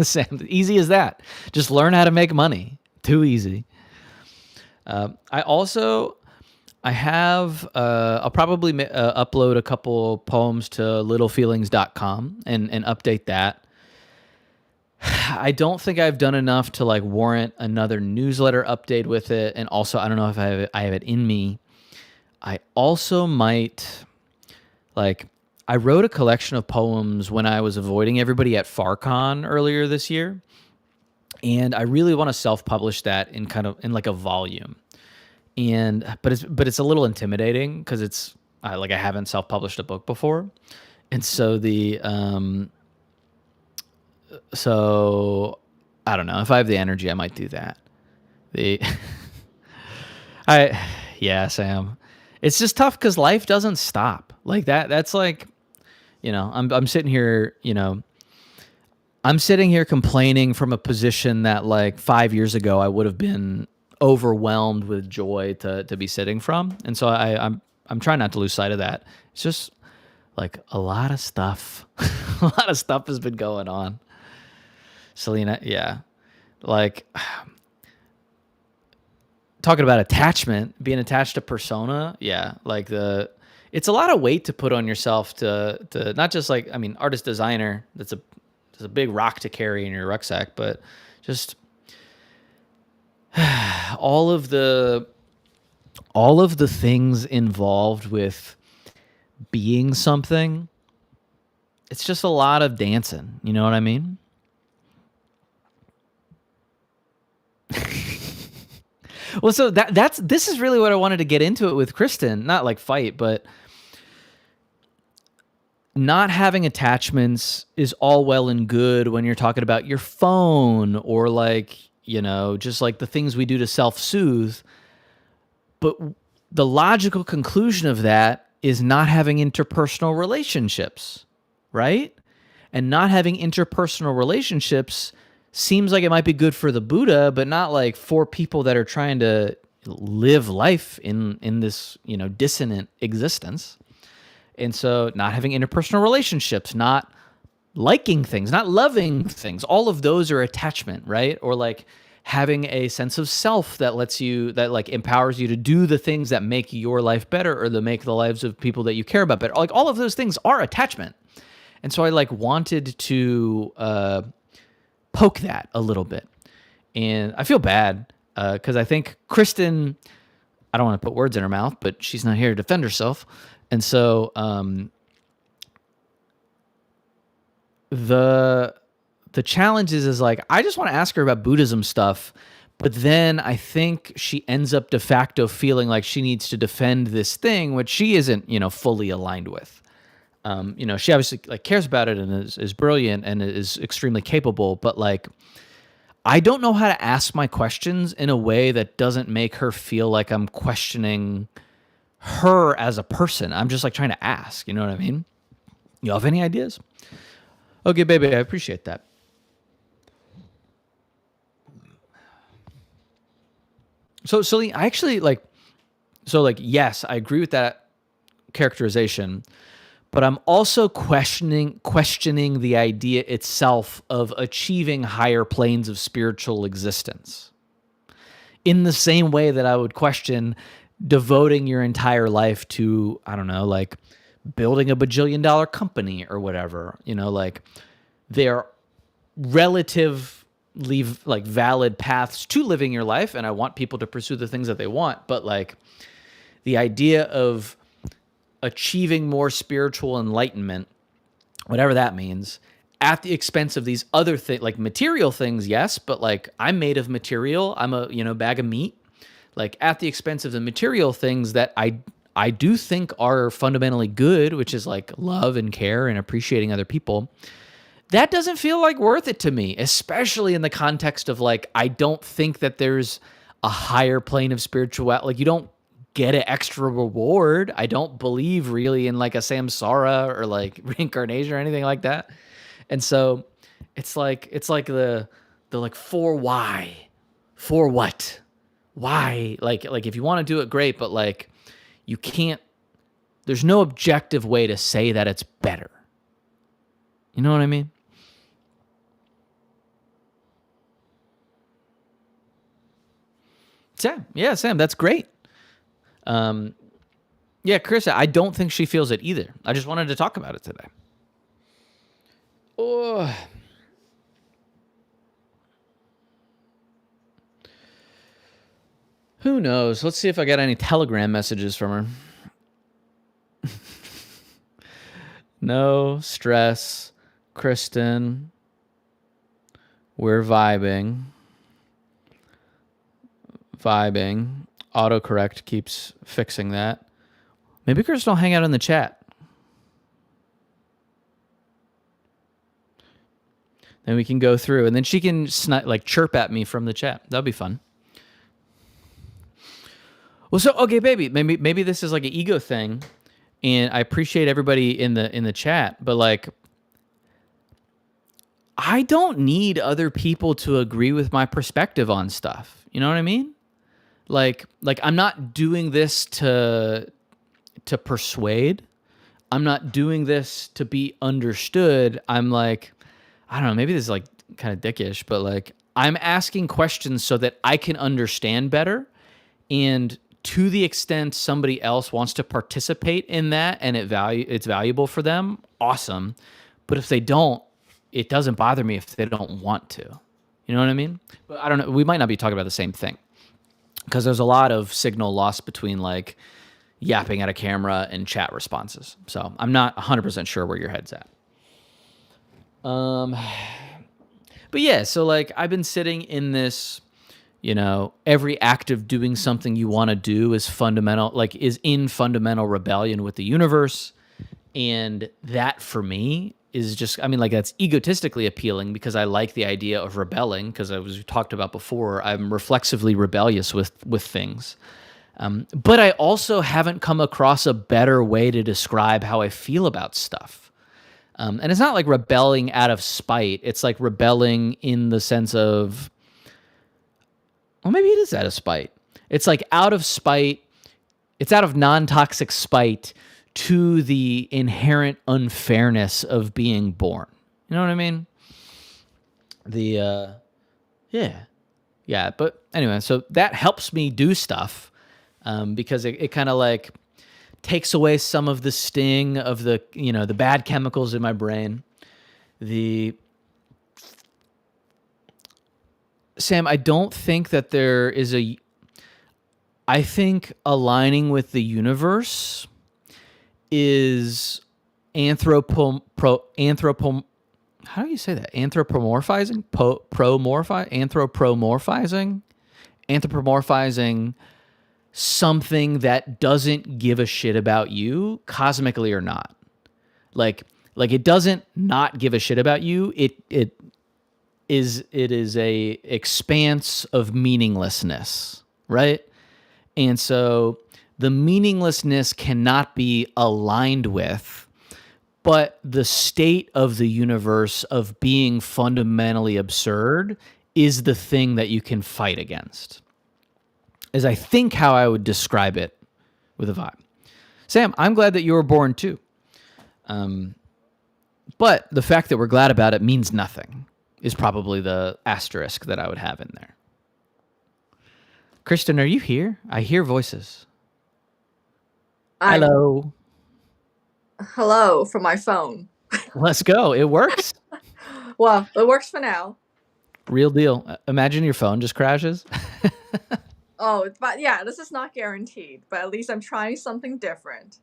Sam, easy as that. Just learn how to make money. Too easy. I also I have I'll probably upload a couple poems to littlefeelings.com and update that. I don't think I've done enough to like warrant another newsletter update with it, and also I don't know if I have it in me. I also might like I wrote a collection of poems when I was avoiding everybody at FarCon earlier this year, and I really want to self-publish that in kind of in like a volume. And but it's a little intimidating because it's like I haven't self-published a book before, and so I don't know if I have the energy, I might do that. The I yeah, Sam. It's just tough because life doesn't stop like that. That's like I'm sitting here, I'm sitting here complaining from a position that like 5 years ago I would have been overwhelmed with joy to be sitting from, and so I'm trying not to lose sight of that. It's just like a lot of stuff, a lot of stuff has been going on. Selena, yeah, like talking about attachment, being attached to persona, yeah, like it's a lot of weight to put on yourself to not just like I mean artist designer, that's a big rock to carry in your rucksack, but just all of the things involved with being something. It's just a lot of dancing, you know what I mean? Well, so this is really what I wanted to get into it with Kristen, not like fight, but not having attachments is all well and good when you're talking about your phone or like, just like the things we do to self-soothe. But the logical conclusion of that is not having interpersonal relationships, right? And not having interpersonal relationships seems like it might be good for the Buddha, but not like for people that are trying to live life in this, dissonant existence. And so not having interpersonal relationships, not liking things, not loving things, all of those are attachment, right? Or like having a sense of self that that like empowers you to do the things that make your life better or that make the lives of people that you care about better. Like all of those things are attachment. And so I like wanted to poke that a little bit. And I feel bad because I think Kristen, I don't want to put words in her mouth, but she's not here to defend herself. And so the challenge is like, I just want to ask her about Buddhism stuff, but then I think she ends up de facto feeling like she needs to defend this thing, which she isn't, fully aligned with. She obviously like cares about it and is brilliant and is extremely capable, but like, I don't know how to ask my questions in a way that doesn't make her feel like I'm questioning her as a person. I'm just like trying to ask, you know what I mean? You have any ideas? Okay, baby, I appreciate that. So Celine, I actually yes, I agree with that characterization, but I'm also questioning the idea itself of achieving higher planes of spiritual existence. In the same way that I would question devoting your entire life to, I don't know, like building a bajillion-dollar company or whatever, like they're relatively like valid paths to living your life. And I want people to pursue the things that they want. But like the idea of achieving more spiritual enlightenment, whatever that means, at the expense of these other things, like material things, yes, but like I'm made of material. I'm a, bag of meat. Like at the expense of the material things that I do think are fundamentally good, which is like love and care and appreciating other people. That doesn't feel like worth it to me, especially in the context of like, I don't think that there's a higher plane of spirituality. Like you don't get an extra reward. I don't believe really in like a samsara or like reincarnation or anything like that. And so it's like the like for why, for what, why, like if you want to do it, great, but like you can't There's no objective way to say that it's better. You know what I mean? Sam, yeah, Sam, that's great. Yeah, Chris, I don't think she feels it either. I just wanted to talk about it today. Oh. Who knows? Let's see if I got any Telegram messages from her. No stress, Kristen. We're vibing. Autocorrect keeps fixing that. Maybe Kristen will hang out in the chat. Then we can go through, and then she can chirp at me from the chat. That'll be fun. Well, so okay, baby. Maybe this is like an ego thing, and I appreciate everybody in the chat, but like, I don't need other people to agree with my perspective on stuff. You know what I mean? Like I'm not doing this to persuade. I'm not doing this to be understood. I'm like, I don't know, maybe this is like kind of dickish, but like I'm asking questions so that I can understand better. And to the extent somebody else wants to participate in that and it's valuable for them, awesome. But if they don't, it doesn't bother me if they don't want to. You know what I mean? But I don't know. We might not be talking about the same thing because there's a lot of signal loss between like yapping at a camera and chat responses. So I'm not 100% sure where your head's at. But yeah, so like I've been sitting in this, every act of doing something you want to do is in fundamental rebellion with the universe. And that for me is just, that's egotistically appealing because I like the idea of rebelling because as we talked about before, I'm reflexively rebellious with things. But I also haven't come across a better way to describe how I feel about stuff. And it's not like rebelling out of spite. It's like rebelling in the sense of, well, maybe it is out of spite. It's like out of spite. It's out of non-toxic spite to the inherent unfairness of being born. You know what I mean? Yeah. But anyway, so that helps me do stuff because it kind of like takes away some of the sting of the bad chemicals in my brain. Sam, I don't think that there is I think aligning with the universe is how do you say that? Anthropomorphizing something that doesn't give a shit about you, cosmically or not. Like it doesn't not give a shit about you. It is a expanse of meaninglessness, right? And so the meaninglessness cannot be aligned with, but the state of the universe of being fundamentally absurd is the thing that you can fight against. Is I think how I would describe it with a vibe. Sam, I'm glad that you were born too. But the fact that we're glad about it means nothing is probably the asterisk that I would have in there. Kristen, are you here? I hear voices. Hello. Hello from my phone. Let's go. It works. Well, it works for now. Real deal. Imagine your phone just crashes. Oh, but yeah, this is not guaranteed, but at least I'm trying something different.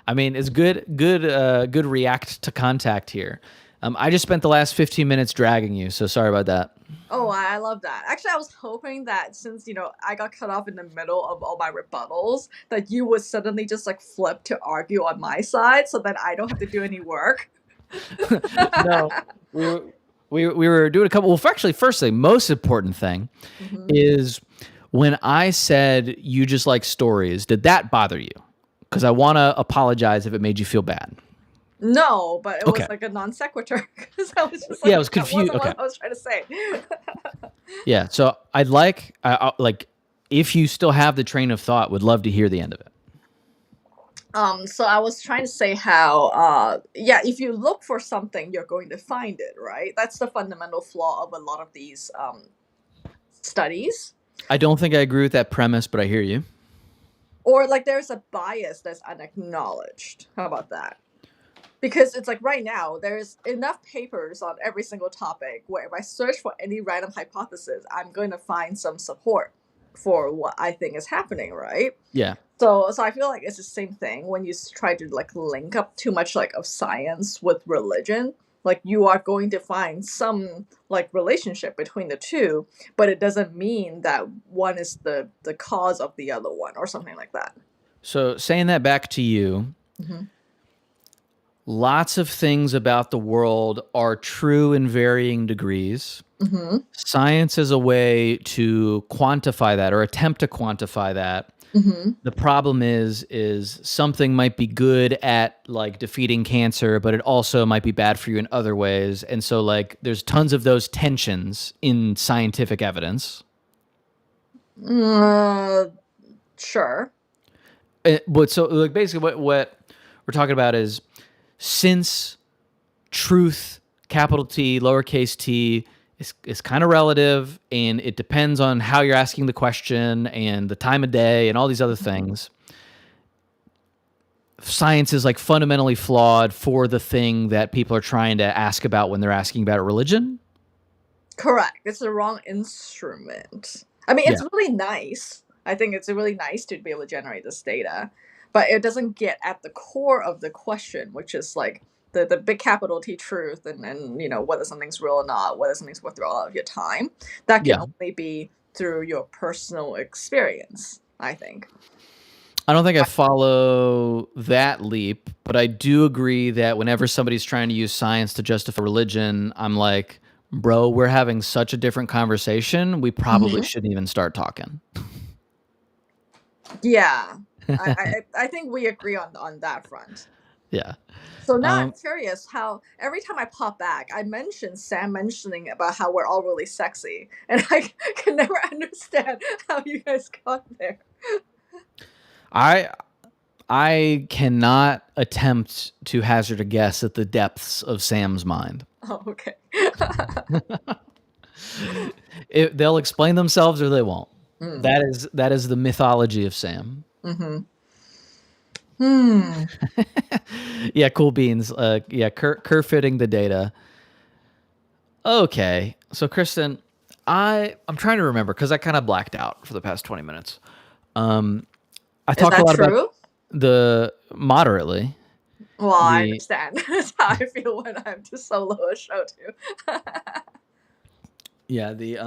It's good react to contact here. I just spent the last 15 minutes dragging you, so sorry about that. Oh, I love that. Actually, I was hoping that since, I got cut off in the middle of all my rebuttals, that you would suddenly just like flip to argue on my side so that I don't have to do any work. No, we were doing a couple. Well, actually, firstly, most important thing is when I said you just like stories, did that bother you? Because I want to apologize if it made you feel bad. No, but it was like a non sequitur. Because I was just like, I was confused. That wasn't what I was trying to say. Yeah, so I'd like if you still have the train of thought, would love to hear the end of it. So I was trying to say how, yeah, if you look for something, you're going to find it, right? That's the fundamental flaw of a lot of these studies. I don't think I agree with that premise, but I hear you. Or like there's a bias that's unacknowledged. How about that? Because it's like right now, there's enough papers on every single topic where if I search for any random hypothesis, I'm going to find some support for what I think is happening, right? Yeah. So I feel like it's the same thing when you try to like link up too much like of science with religion. Like you are going to find some like relationship between the two, but it doesn't mean that one is the cause of the other one or something like that. So saying that back to you, Hmm. lots of things about the world are true in varying degrees. Hmm. Science is a way to quantify that or attempt to quantify that. Hmm. The problem is something might be good at like defeating cancer, but it also might be bad for you in other ways. And so like there's tons of those tensions in scientific evidence. Uh, sure. But so like basically what we're talking about is since truth, capital T, lowercase t, is kind of relative and it depends on how you're asking the question and the time of day and all these other things. Science is like fundamentally flawed for the thing that people are trying to ask about when they're asking about religion. Correct. It's the wrong instrument. I mean, Yeah. it's really nice. I think it's really nice to be able to generate this data, but it doesn't get at the core of the question, which is like the big capital T truth and you know whether something's real or not, whether something's worth a lot of your time. That can Yeah. only be through your personal experience, I think. I don't think I follow that leap, but I do agree that whenever somebody's trying to use science to justify religion, I'm like, bro, we're having such a different conversation. We probably Hmm. shouldn't even start talking. Yeah, I think we agree on that front. Yeah. So now I'm Um, curious how every time I pop back, I mention Sam mentioning about how we're all really sexy, and I can never understand how you guys got there. I I cannot attempt to hazard a guess at the depths of Sam's mind. Oh, okay. They'll explain themselves or they won't. Mm. That is the mythology of Sam. Mm-hmm. Hmm. Yeah, cool beans. Yeah, cur fitting the data. Okay, so Kristen, I'm trying to remember because I kind of blacked out for the past 20 minutes. I Is talked a that lot about true? the moderately Well, I the understand. That's how I feel when I have to solo a show too. yeah the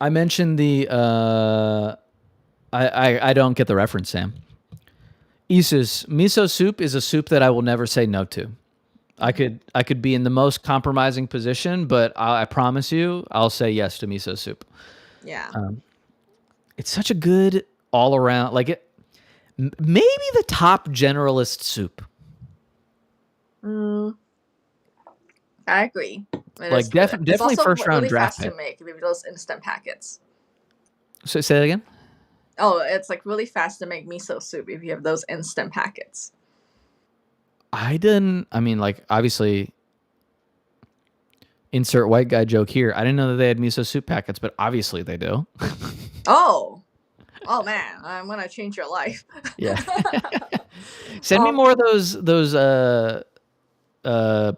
I mentioned the I don't get the reference, Sam. Isus miso soup is a soup that I will never say no to. I could be in the most compromising position, but I promise you, I'll say yes to miso soup. Yeah. It's such a good all around like it. Maybe the top generalist soup. Mm, I agree. It Like is good. It's definitely also first round really draft fast to pick. make with those instant packets. So say that again. Oh, it's like really fast to make miso soup if you have those instant packets. I didn't. I mean, like obviously, insert white guy joke here. I didn't know that they had miso soup packets, but obviously they do. Oh, oh man, I'm gonna change your life. Yeah. Send me um, more of those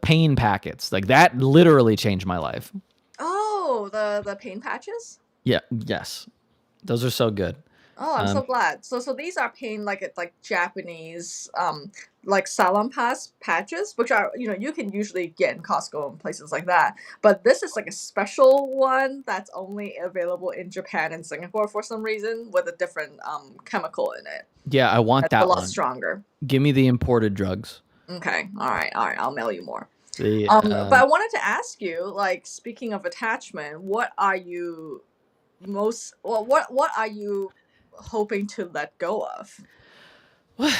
pain packets. Like that literally changed my life. oh, the pain patches. Yeah. Yes. Those are so good. Oh, I'm so Um, glad. So these are pain like it's like Japanese like Salonpas patches, which are you can usually get in Costco and places like that. But this is like a special one that's only available in Japan and Singapore for some reason with a different chemical in it. yeah, I want That's a that lot one. stronger. Give me the imported drugs. Okay, all right. I'll mail you more. The But I wanted to ask you, like, speaking of attachment, what are you what are you hoping to let go of?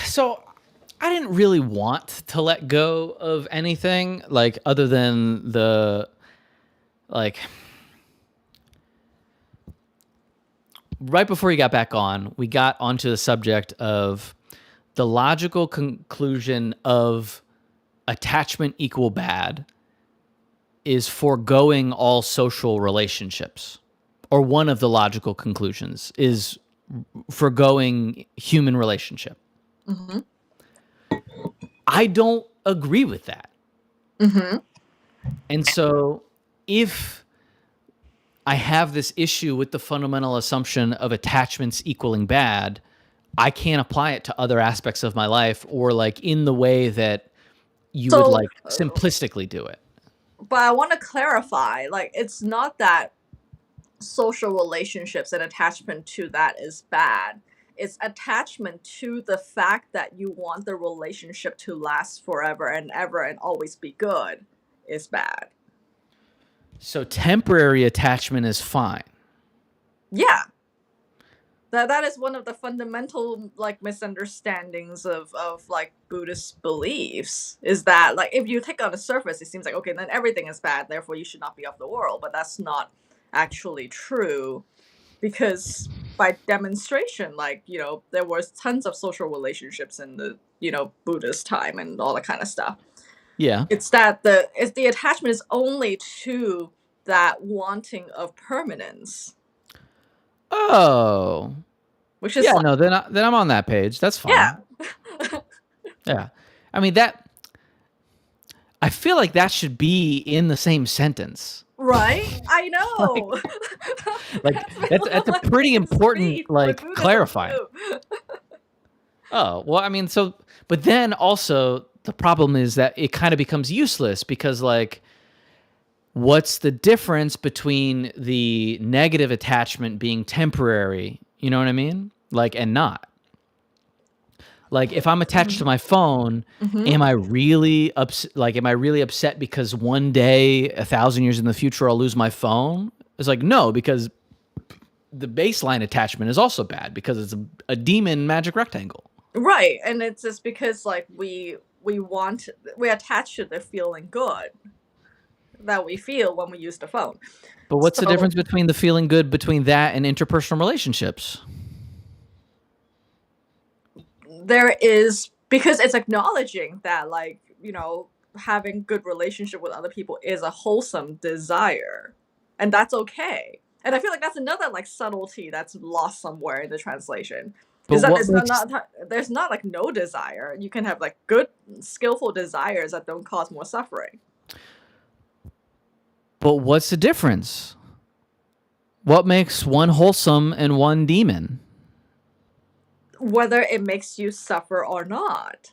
so I didn't really want to let go of anything like other than the like right before you got back on, we got onto the subject of the logical conclusion of attachment equal bad is foregoing all social relationships. Or one of the logical conclusions is foregoing human relationship. Mm-hmm. I don't agree with that. Mm-hmm. And so if I have this issue with the fundamental assumption of attachments equaling bad, I can't apply it to other aspects of my life or like in the way that you would So, like simplistically do it. but I want to clarify, like, it's not that social relationships and attachment to that is bad. It's attachment to the fact that you want the relationship to last forever and ever and always be good is bad. So temporary attachment is fine. Yeah. That is one of the fundamental like misunderstandings of like Buddhist beliefs is that like if you take on the surface it seems like okay then everything is bad therefore you should not be of the world, but that's not actually true because by demonstration like there was tons of social relationships in the Buddhist time and all that kind of stuff. Yeah. It's that the attachment is only to that wanting of permanence, Oh. which is Yeah, like no, then I'm on that page. That's fine. yeah. Yeah. I mean I feel like that should be in the same sentence. Right? I know. Like that's a pretty important like clarifying. Too. Oh, well, I mean, so but then also the problem is that it kind of becomes useless because like what's the difference between the negative attachment being temporary, you know what I mean? Like and not. Like if I'm attached to my phone, am I really upset because one day 1,000 years in the future I'll lose my phone? It's like no, because the baseline attachment is also bad because it's a demon magic rectangle. Right, and it's just because like we attach to the feeling good that we feel when we use the phone. But what's the difference between the feeling good between that and interpersonal relationships? There is, because it's acknowledging that like having good relationship with other people is a wholesome desire and that's okay, and I feel like that's another like subtlety that's lost somewhere in the translation. But Is that what it's makes not there's not like no desire. You can have like good skillful desires that don't cause more suffering. But what's the difference? What makes one wholesome and one demon? Whether it makes you suffer or not.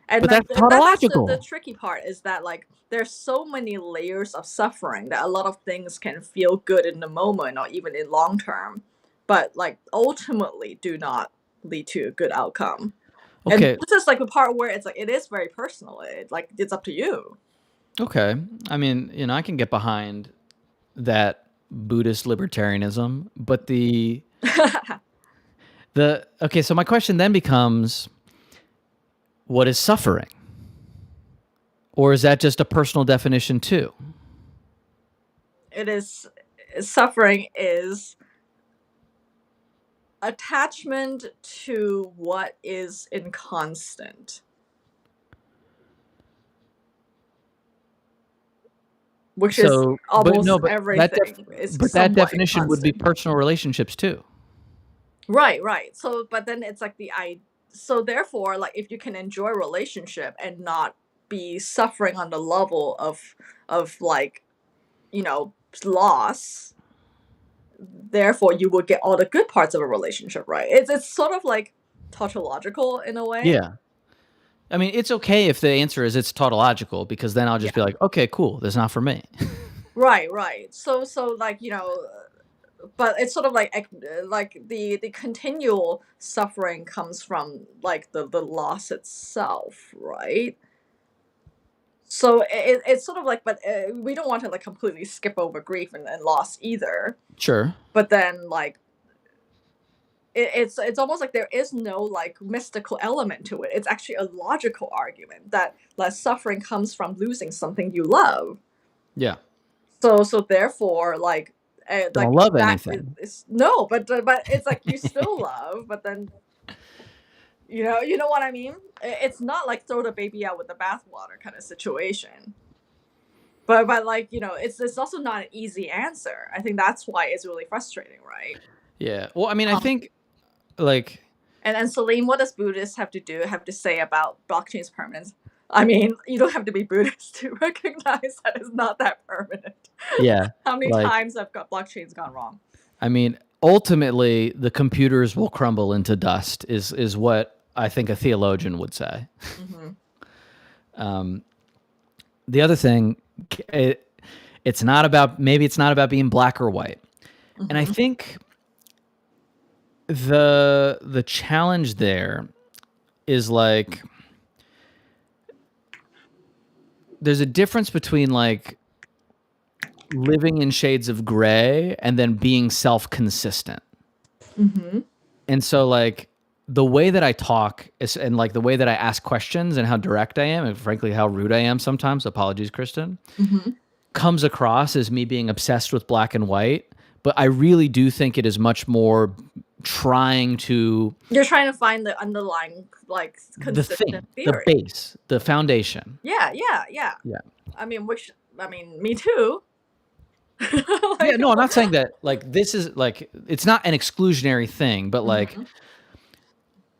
And But like that's tautological. the tricky part is that like there's so many layers of suffering that a lot of things can feel good in the moment or even in long term, but like ultimately do not lead to a good outcome. Okay. And this is like the part where it's like it is very personal. It's up to you. Okay. I mean, I can get behind that Buddhist libertarianism, but okay, so my question then becomes what is suffering? Or is that just a personal definition too? It is suffering is attachment to what is inconstant. Which is almost everything. But that definition would be personal relationships too. Right. So, but then it's like so therefore, like if you can enjoy a relationship and not be suffering on the level of like, loss, therefore you will get all the good parts of a relationship, right? It's sort of like tautological in a way. Yeah. I mean, it's okay if the answer is it's tautological because then I'll just be like, okay, cool, that's not for me. Right. So like, but it's sort of like the continual suffering comes from like the loss itself, right? So it's sort of like, but we don't want to like completely skip over grief and loss either. Sure. But then like it's almost like there is no like mystical element to it. It's actually a logical argument that suffering comes from losing something you love. Yeah. So therefore, like Don't Like love that anything. is no, but it's like you still love, but then you know what I mean. It's not like throw the baby out with the bathwater kind of situation. But like it's also not an easy answer. I think that's why it's really frustrating, right? Yeah. Well, I mean, I Um, think like and Celine, what does Buddhists have to say about blockchain's permanence? I mean, you don't have to be Buddhist to recognize that it's not that permanent. yeah, How many like times have blockchains gone wrong? I mean, ultimately the computers will crumble into dust is what I think a theologian would say. Hmm. The other thing, it's not about, maybe it's not about being black or white. And I Hmm. think the challenge there is like there's a difference between like living in shades of gray and then being self-consistent. Hmm. And so like the way that I talk is, and like the way that I ask questions and how direct I am, and frankly how rude I am sometimes, apologies, Kristen, Hmm. comes across as me being obsessed with black and white. But I really do think it is much more trying to You're trying to find the underlying like the consistent thing, the theory. base, the foundation. Yeah, yeah, yeah. Yeah. I mean, me too. Yeah, Like, no, I'm not saying that like this is like it's not an exclusionary thing, but like hmm.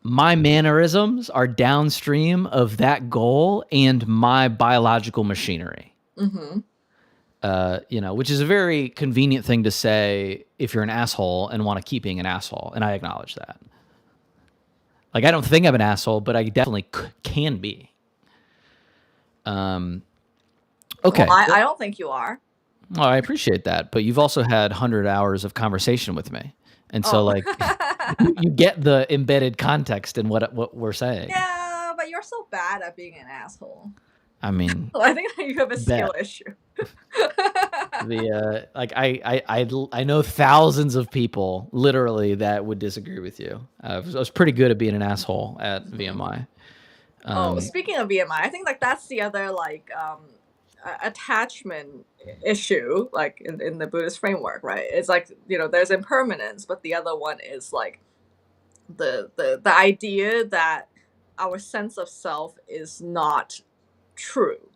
my mannerisms are downstream of that goal and my biological machinery. Hmm. Which is a very convenient thing to say if you're an asshole and want to keep being an asshole, and I acknowledge that. Like I don't think I'm an asshole, but I definitely can be. Well, Okay. I don't think you are. Well, I appreciate that, but you've also had 100 hours of conversation with me, and so Oh. like you get the embedded context in what we're saying. Yeah, but you're so bad at being an asshole. I mean, Well, I think you have a bet skill issue. the like I know thousands of people literally that would disagree with you. I was pretty good at being an asshole at Mhm. VMI. Oh, Um, speaking of BMI, I think like that's the other like attachment issue like in the Buddhist framework, right? It's like, there's impermanence, but the other one is like the idea that our sense of self is not true,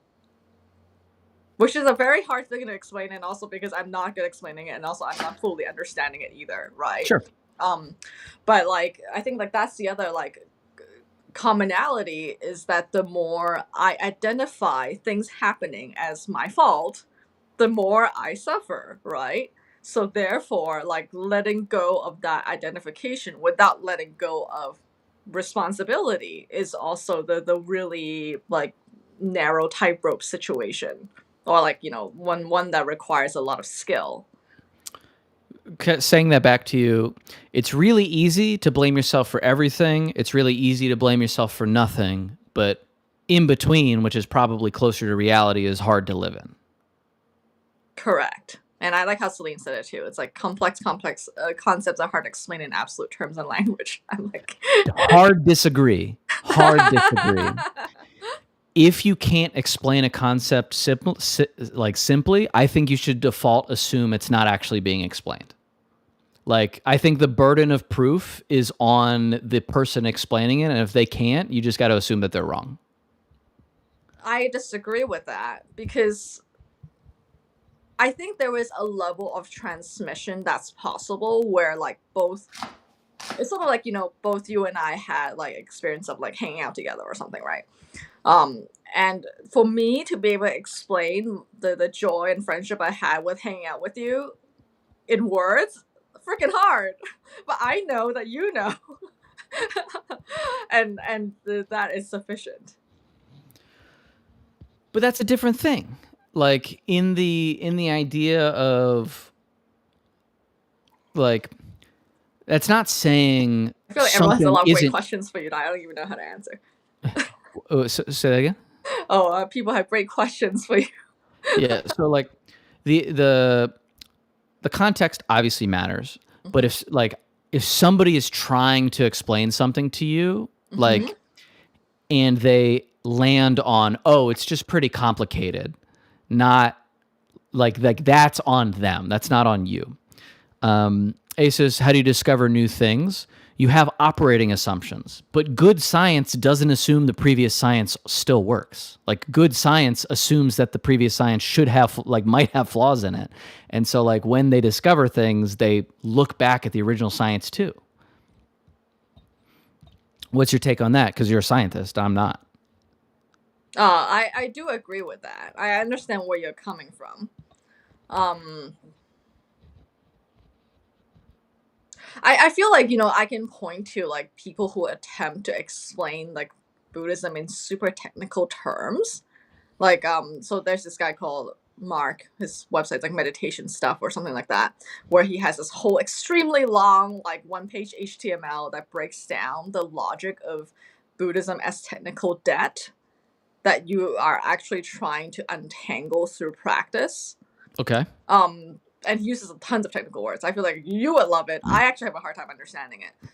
which is a very hard thing to explain, and also because I'm not good explaining it, and also I'm not fully understanding it either, right? sure. um but like I think like that's the other like commonality, is that the more I identify things happening as my fault, the more I suffer, right? So therefore, like letting go of that identification without letting go of responsibility is also the really like narrow tightrope situation, or like one that requires a lot of skill. Saying that back to you, it's really easy to blame yourself for everything. It's really easy to blame yourself for nothing, but in between, which is probably closer to reality, is hard to live in. Correct. And I like how Celine said it too. It's like complex concepts are hard to explain in absolute terms and language. I'm like Hard disagree. Hard disagree. If you can't explain a concept simply, I think you should default assume it's not actually being explained. Like, I think the burden of proof is on the person explaining it, and if they can't, you just got to assume that they're wrong. I disagree with that, because I think there is a level of transmission that's possible where like both, it's sort of like both you and I had like experience of like hanging out together or something, right? And for me to be able to explain the joy and friendship I had with hanging out with you in words, freaking hard. But I know that you know. And that is sufficient. But that's a different thing. Like in the idea of like that's not saying I feel like everyone has a something lot of great isn't. questions for you that I don't even know how to answer. Say that again. Oh, people have great questions for you. Yeah. So like the the the context obviously matters, but Hmm. if somebody is trying to explain something to you, Hmm. like, and they land on, oh, it's just pretty complicated, not like that's on them. That's not on you. A says, how do you discover new things? You have operating assumptions, but good science doesn't assume the previous science still works. Like good science assumes that the previous science should have, like, might have flaws in it. And so like when they discover things, they look back at the original science too. What's your take on that? Because you're a scientist. I'm not. I do agree with that. I understand where you're coming from. Um, I feel like, I can point to like people who attempt to explain like Buddhism in super technical terms. Like, so there's this guy called Mark, his website's like meditation stuff or something like that, where he has this whole extremely long, like 1 page HTML that breaks down the logic of Buddhism as technical debt that you are actually trying to untangle through practice. Okay. And he uses tons of technical words. I feel like you would love it. I actually have a hard time understanding it.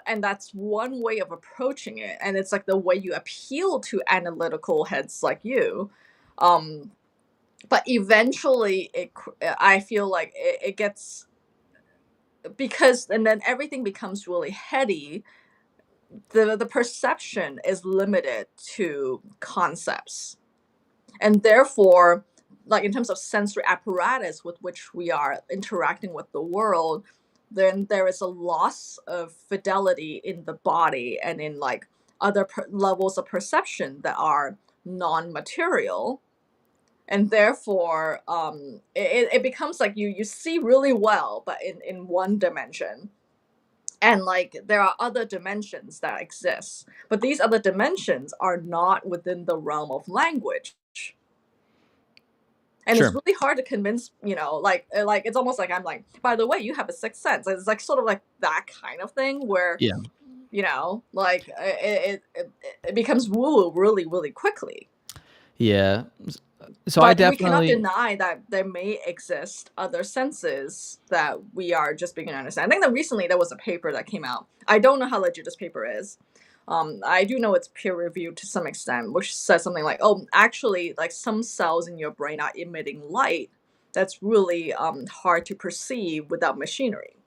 And that's one way of approaching it. And it's like the way you appeal to analytical heads like you. But eventually, I feel like it gets, because, and then everything becomes really heady. The perception is limited to concepts. And therefore, like in terms of sensory apparatus with which we are interacting with the world, then there is a loss of fidelity in the body and in like other levels of perception that are non-material. And therefore, it becomes like you see really well, but in one dimension. And like there are other dimensions that exist, but these other dimensions are not within the realm of language. And it's Sure. really hard to convince, like it's almost like I'm like, by the way, you have a sixth sense. It's like sort of like that kind of thing where, Yeah. like it becomes woo really, really quickly. Yeah. So I But we cannot definitely, deny that there may exist other senses that we are just beginning to understand. I think that recently there was a paper that came out. I don't know how legit this paper is. I do know it's peer reviewed to some extent, which says something like, "Oh, actually, like some cells in your brain are emitting light that's really hard to perceive without machinery."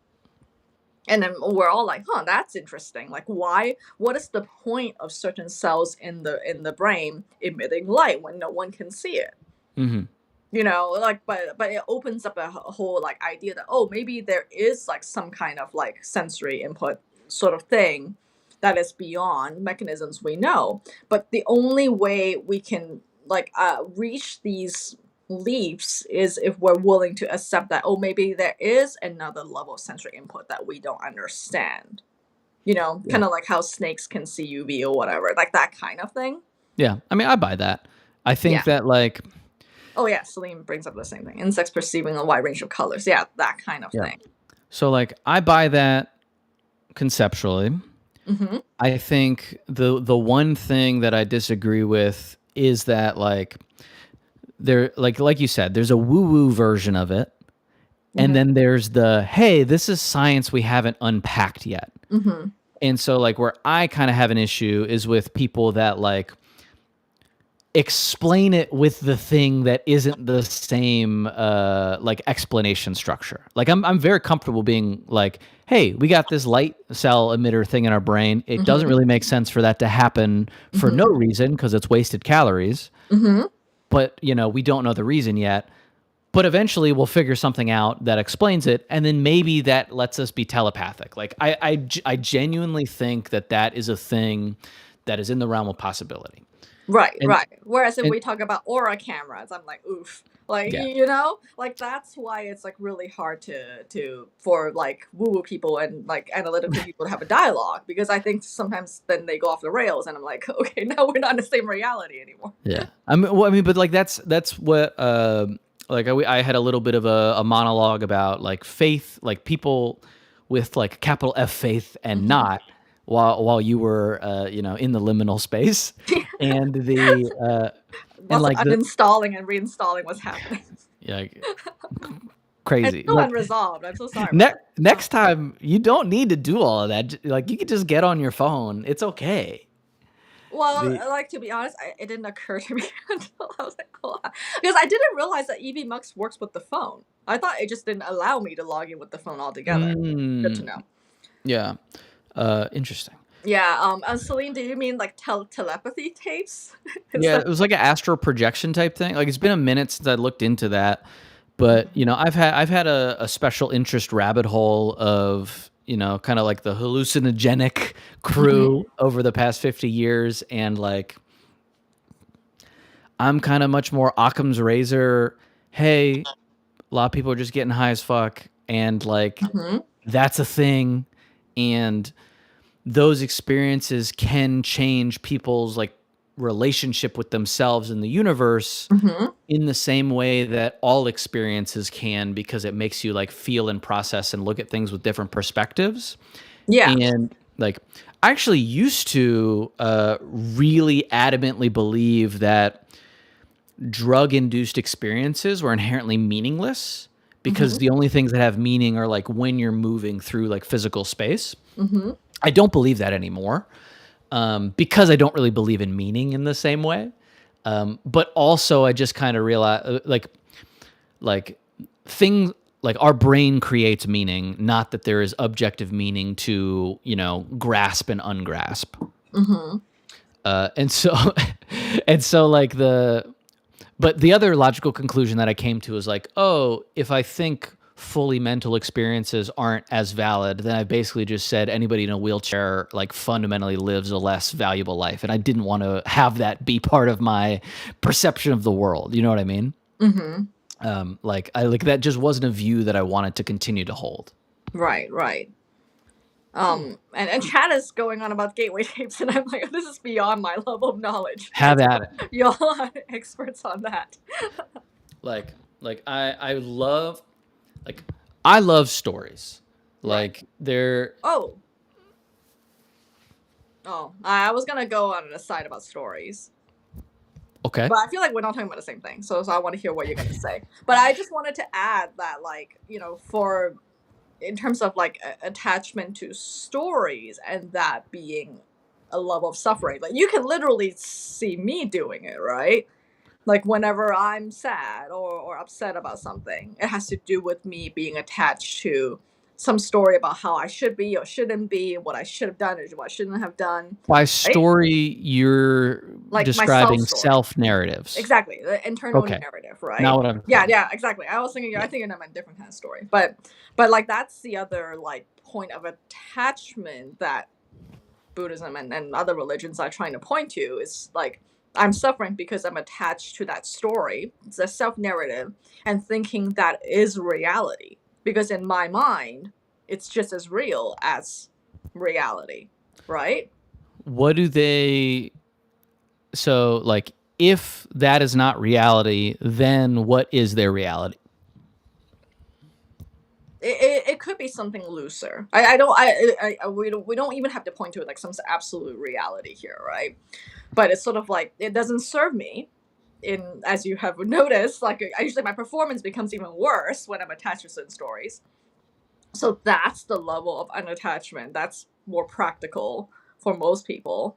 And then we're all like, "Huh, that's interesting. Like, why? What is the point of certain cells in the brain emitting light when no one can see it?" mhm. Like, but it opens up a whole like idea that, oh, maybe there is like some kind of like sensory input sort of thing that is beyond mechanisms we know. But the only way we can like reach these leaps is if we're willing to accept that, oh, maybe there is another level of sensory input that we don't understand. Yeah. Kind of like how snakes can see UV or whatever, like that kind of thing. Yeah. I mean, I buy that. I think Yeah. that like, Oh yeah, Celine brings up the same thing. Insects perceiving a wide range of colors. Yeah, that kind of yeah. thing. So like I buy that conceptually. Mm-hmm. I think the one thing that I disagree with is that like there, like you said, there's a woo-woo version of it. And Mm-hmm. then there's the, hey, this is science we haven't unpacked yet. Mm-hmm. And so like where I kind of have an issue is with people that like explain it with the thing that isn't the same like explanation structure. Like I'm very comfortable being like, hey, we got this light cell emitter thing in our brain. It doesn't Mm-hmm. really make sense for that to happen for no Mm-hmm. reason because it's wasted calories. Mm-hmm. But we don't know the reason yet. But eventually we'll figure something out that explains it, and then maybe that lets us be telepathic. Like I genuinely think that is a thing that is in the realm of possibility. Right, And right. Whereas if and we talk about aura cameras, I'm like, oof. Like, yeah, like that's why it's like really hard to for like woo-woo people and like analytical people to have a dialogue, because I think sometimes then they go off the rails and I'm like, okay, now we're not in the same reality anymore. yeah. But like that's what like I had a little bit of a monologue about like faith, like people with like capital F faith and Mm-hmm. not, while you were in the liminal space, and the and Lots of like the uninstalling and reinstalling was happening. yeah, like, It's crazy. still Like unresolved. I'm so sorry about that. next time you don't need to do all of that. Like you could just get on your phone. It's okay. Well, The like to be honest, it didn't occur to me until I was like, oh, because I didn't realize that EVMux works with the phone. I thought it just didn't allow me to log in with the phone altogether. Good to mm, know. yeah, interesting. Yeah. Celine, do you mean like telepathy tapes? Is Yeah, that? it was like an astral projection type thing. Like it's been a minute since I looked into that, but you know, I've had a special interest rabbit hole of kind of like the hallucinogenic Mhm. crew over the past 50 years, and like I'm kind of much more Occam's razor. Hey, a lot of people are just getting high as fuck, and like Mhm. that's a thing, and those experiences can change people's like relationship with themselves and the universe Mhm. in the same way that all experiences can, because it makes you like feel and process and look at things with different perspectives. Yeah. And like I actually used to really adamantly believe that drug induced experiences were inherently meaningless, because Mhm. the only things that have meaning are like when you're moving through like physical space. Mhm. I don't believe that anymore, because I don't really believe in meaning in the same way. But also, I just kind of realize, like things like our brain creates meaning, not that there is objective meaning to grasp and ungrasp. Mhm. And so, and so, like but the other logical conclusion that I came to is like, oh, if I think fully mental experiences aren't as valid, then I basically just said anybody in a wheelchair like fundamentally lives a less valuable life. And I didn't want to have that be part of my perception of the world. You know what I mean? Mhm. Like I like that just wasn't a view that I wanted to continue to hold. Right. Right. And chat is going on about gateway tapes, and I'm like, this is beyond my level of knowledge. Have at So it. y'all are experts on that. Like I love like I love stories. Right. Like they're Oh, I was gonna go on an aside about stories, okay. but I feel like we're not talking about the same thing. So I want to hear what you're gonna say. But I just wanted to add that, like, for in terms of like attachment to stories and that being a level of suffering, like you can literally see me doing it, right? Like whenever I'm sad or upset about something, it has to do with me being attached to some story about how I should be or shouldn't be, what I should have done or what I shouldn't have done, By right? story, you're Like my self describing story. self narratives. Exactly, the internal Okay. narrative, Now right? what I'm Yeah, saying. yeah, exactly. I Yeah. think I meant a different kind of story, but like that's the other like point of attachment that Buddhism and other religions are trying to point to is like I'm suffering because I'm attached to that story. It's a self narrative and thinking that is reality. Because in my mind, it's just as real as reality, right? What do they so like if that is not reality, then what is their reality? It could be something looser. I don't we don't even have to point to it like some absolute reality here, right? But it's sort of like it doesn't serve me in as you have noticed, like I usually my performance becomes even worse when I'm attached to certain stories. So that's the level of unattachment. That's more practical for most people.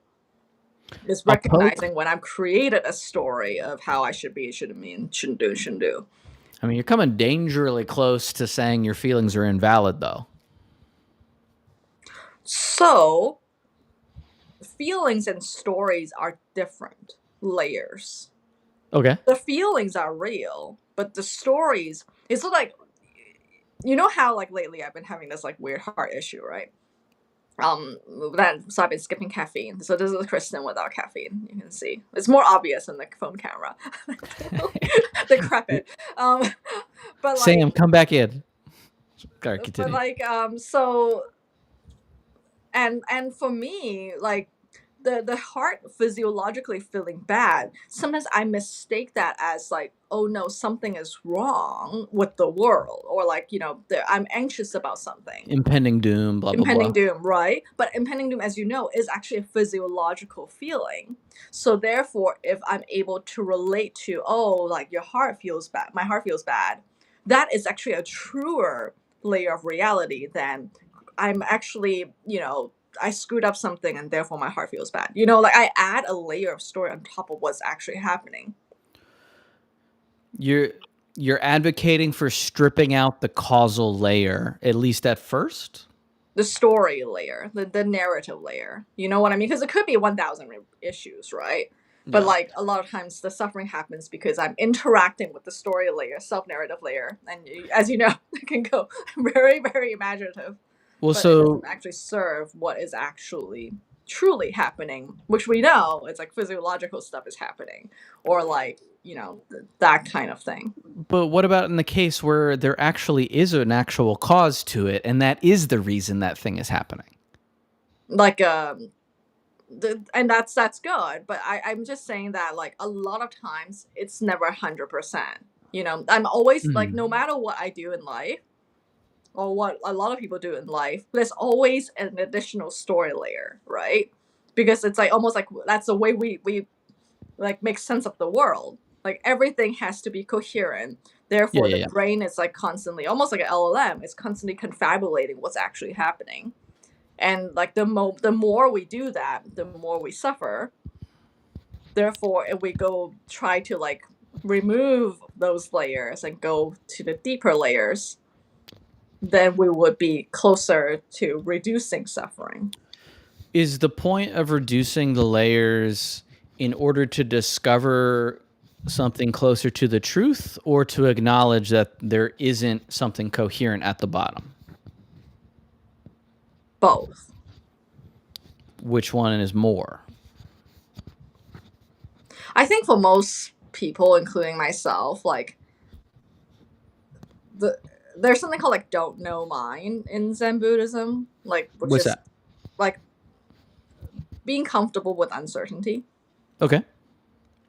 Is I'll poke. recognizing when I've created a story of how I should be, shouldn't mean, shouldn't do, shouldn't do. I mean, you're coming dangerously close to saying your feelings are invalid, though. So feelings and stories are different layers. Okay. The feelings are real, but the stories, it's like, how like lately I've been having this like weird heart issue, right? Um, so I've been skipping caffeine. So this is Kristen without caffeine. You can see it's more obvious in the phone camera. Decrepit. Um, but like, Sam, come back in. Gotta but continue. like, so and for me, like the heart physiologically feeling bad, sometimes I mistake that as like, oh no, something is wrong with the world, or like I'm anxious about something. Impending doom, blah, blah, Impending blah. doom, right? But impending doom, as you know, is actually a physiological feeling. So therefore, if I'm able to relate to, oh, like your heart feels bad, my heart feels bad, that is actually a truer layer of reality than I'm actually, I screwed up something and therefore my heart feels bad. Like I add a layer of story on top of what's actually happening. You're advocating for stripping out the causal layer, at least at first? The story layer, the narrative layer. You know what I mean? Because it could be 1,000 issues, right? But Yeah. like a lot of times the suffering happens because I'm interacting with the story layer, self-narrative layer. And as you know, it can go very, very imaginative. Well, But it doesn't so actually serve what is actually truly happening, which we know it's like physiological stuff is happening, or like, that kind of thing. but what about in the case where there actually is an actual cause to it, and that is the reason that thing is happening? Like and that's good, but I'm just saying that like a lot of times it's never 100%. I'm always like, no Mhm. matter what I do in life or what a lot of people do in life, there's always an additional story layer, right? Because it's like almost like that's the way we like make sense of the world. Like everything has to be coherent. Yeah, Therefore, yeah, the yeah. brain is like constantly, almost like an LLM, it's constantly confabulating what's actually happening. And like the more we do that, the more we suffer. Therefore, if we go try to like remove those layers and go to the deeper layers, then we would be closer to reducing suffering. Is the point of reducing the layers in order to discover something closer to the truth, or to acknowledge that there isn't something coherent at the bottom? Both. Which one is more? I think for most people, including myself, like there's something called like don't know mind in Zen Buddhism, like which What's is that? like being comfortable with uncertainty. Okay.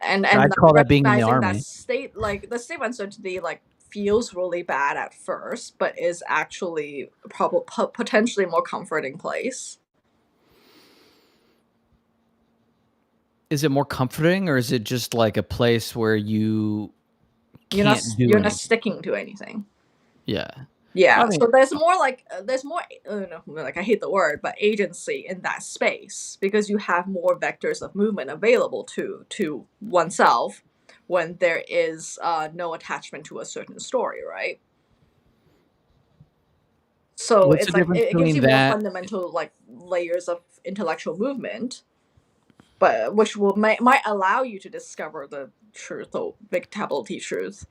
And I'd like call that being in the recognizing that army. state, like the state of uncertainty, like feels really bad at first, but is actually probably potentially more comforting place. Is it more comforting, or is it just like a place where you You're not can't do you're not anything? sticking to anything. Yeah. Yeah, I mean, so there's more like no, like I hate the word, but agency in that space because you have more vectors of movement available to oneself when there is no attachment to a certain story, right? So what's the it's like difference it gives between you more that? fundamental like layers of intellectual movement, but which might allow you to discover the truth or victability truth.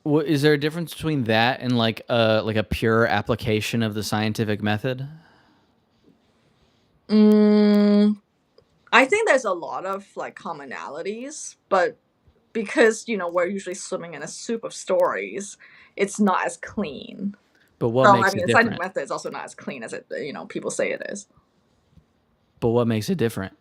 What is there a difference between that and like a pure application of the scientific method? Mm, I think there's a lot of like commonalities, but because we're usually swimming in a soup of stories, it's not as clean. But what Well, I makes mean, it the scientific different? method is also not as clean as it people say it is. But what makes it different?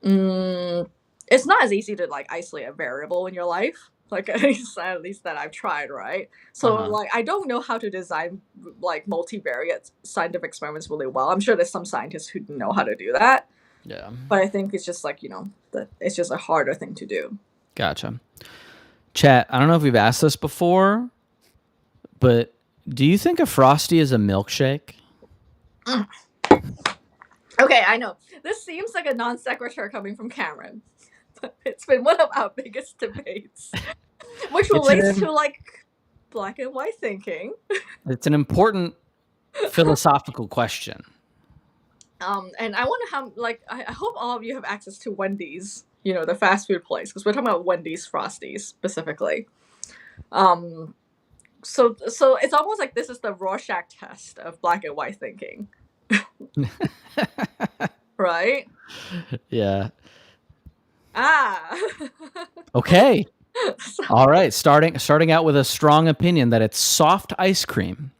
Mm, it's not as easy to like isolate a variable in your life. Like at least that I've tried, right? So Uh-huh. like I don't know how to design like multivariate scientific experiments really well. I'm sure there's some scientists who know how to do that, Yeah. but I think it's just like it's just a harder thing to do. Gotcha. Chat, I don't know if we've asked this before, but do you think a Frosty is a milkshake? Mm. Okay, I know this seems like a non sequitur coming from Cameron, but it's been one of our biggest debates, which It's relates an to like black and white thinking. it's an important philosophical question. And I want to have like I hope all of you have access to Wendy's, the fast food place, because we're talking about Wendy's Frosties specifically. Um, so it's almost like this is the Rorschach test of black and white thinking, right? Yeah. Ah. Okay. So- All right. Starting out with a strong opinion that it's soft ice cream.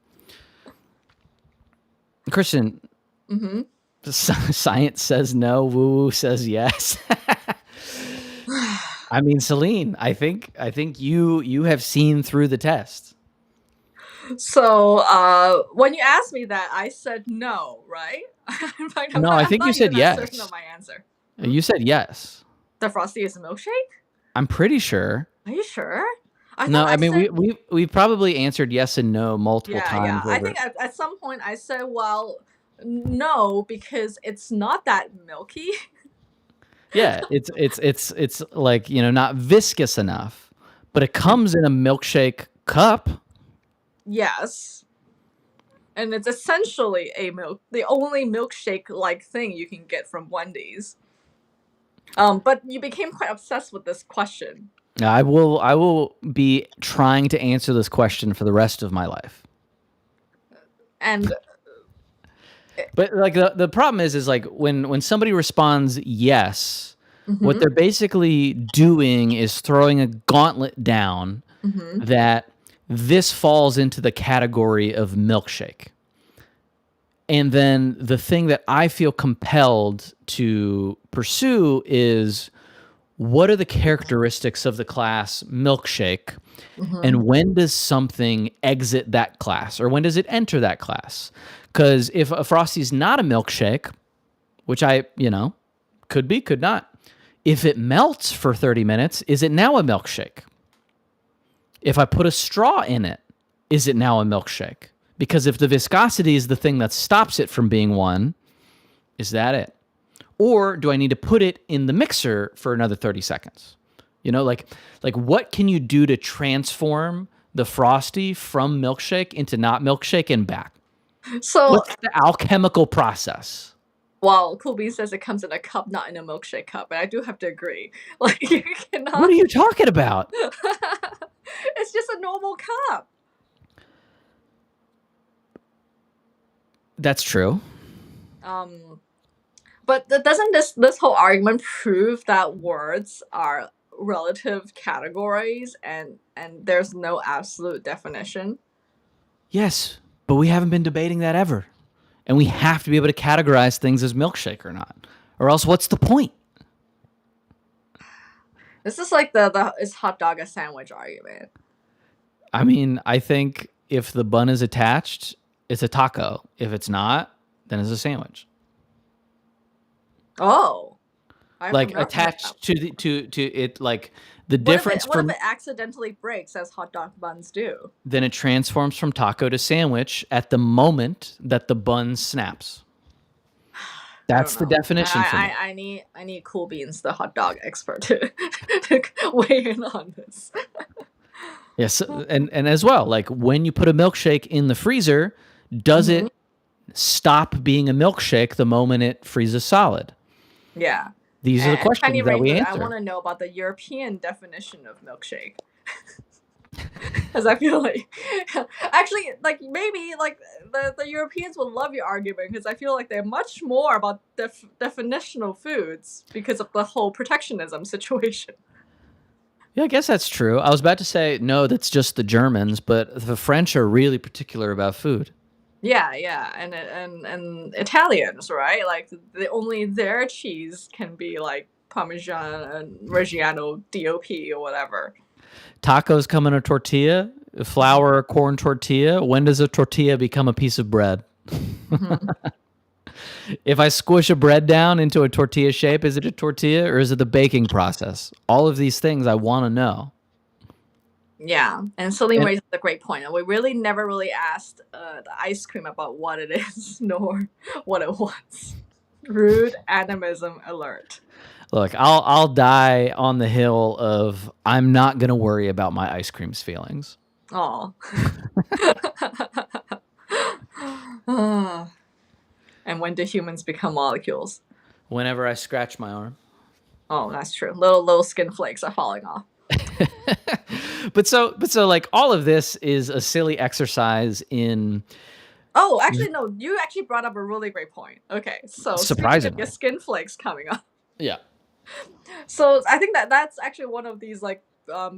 Christian, Mhm. science says no, woo woo says yes. I mean, Celine, I think you have seen through the test. So when you asked me that, I said no, right? In fact, No, I I'm think you not said even that certain yes. of my answer. You said yes. The Frosty is a milkshake? I'm pretty sure. Are you sure? I No, thought I I mean said we probably answered yes and no multiple yeah, yeah. times I over. think at some point I said, well, No, because it's not that milky. Yeah, it's like, not viscous enough, but it comes in a milkshake cup. Yes. And it's essentially the only milkshake like thing you can get from Wendy's. But you became quite obsessed with this question. I will be trying to answer this question for the rest of my life. And But like the problem is like when somebody responds yes, what mhm, they're basically doing is throwing a gauntlet down mhm. that this falls into the category of milkshake. And then the thing that I feel compelled to pursue is, what are the characteristics of the class milkshake, Mhm. and when does something exit that class, or when does it enter that class? Because if a Frosty's not a milkshake, which could be, could not, if it melts for 30 minutes, is it now a milkshake? If I put a straw in it, is it now a milkshake? Because if the viscosity is the thing that stops it from being one, is that it? Or do I need to put it in the mixer for another 30 seconds? Like what can you do to transform the Frosty from milkshake into not milkshake and back? So, What's the alchemical process? well, Cool Bean says it comes in a cup, not in a milkshake cup, and I do have to agree. Like you What cannot. are you talking about? It's just a normal cup. That's true. Um, but doesn't this whole argument prove that words are relative categories and there's no absolute definition? Yes, but we haven't been debating that ever. And we have to be able to categorize things as milkshake or not. Or else what's the point? This is like the is hot dog a sandwich argument. I mean, I think if the bun is attached, it's a taco. If it's not, then it's a sandwich. Oh, I've Like never heard that. attached to it, like the difference What if from it accidentally breaks as hot dog buns do? then it transforms from taco to sandwich at the moment that the bun snaps. I don't That's the know. definition for me. I need Cool Beans, the hot dog expert, to weigh in on this. Yes, and as well, like when you put a milkshake in the freezer, does Hmm. it stop being a milkshake the moment it freezes solid? Yeah. These are the And Tiny questions that we Rainbow, I want answer. to know about the European definition of milkshake. Because I feel like, actually, like maybe like the Europeans will love your argument because I feel like they're much more about definitional foods because of the whole protectionism situation. Yeah, I guess that's true. I was about to say no, that's just the Germans, but the French are really particular about food. Yeah, yeah, and Italians, right? Like only their cheese can be like Parmesan and Reggiano DOP or whatever. Tacos come in a tortilla, flour or corn tortilla. When does a tortilla become a piece of bread? Hmm. If I squish a bread down into a tortilla shape, is it a tortilla or is it the baking process? All of these things I want to know. Yeah, and Celine And raises a great point. And we really never really asked the ice cream about what it is nor what it wants. Rude animism alert. look, I'll die on the hill of I'm not going to worry about my ice cream's feelings. Oh. And when do humans become molecules? Whenever I scratch my arm. Oh, that's true. Little skin flakes are falling off. But so like all of this is a silly exercise in Oh, actually, no. You actually brought up a really great point. Okay, so speaking of your surprisingly. skin flakes coming up, Yeah. so I think that that's actually one of these like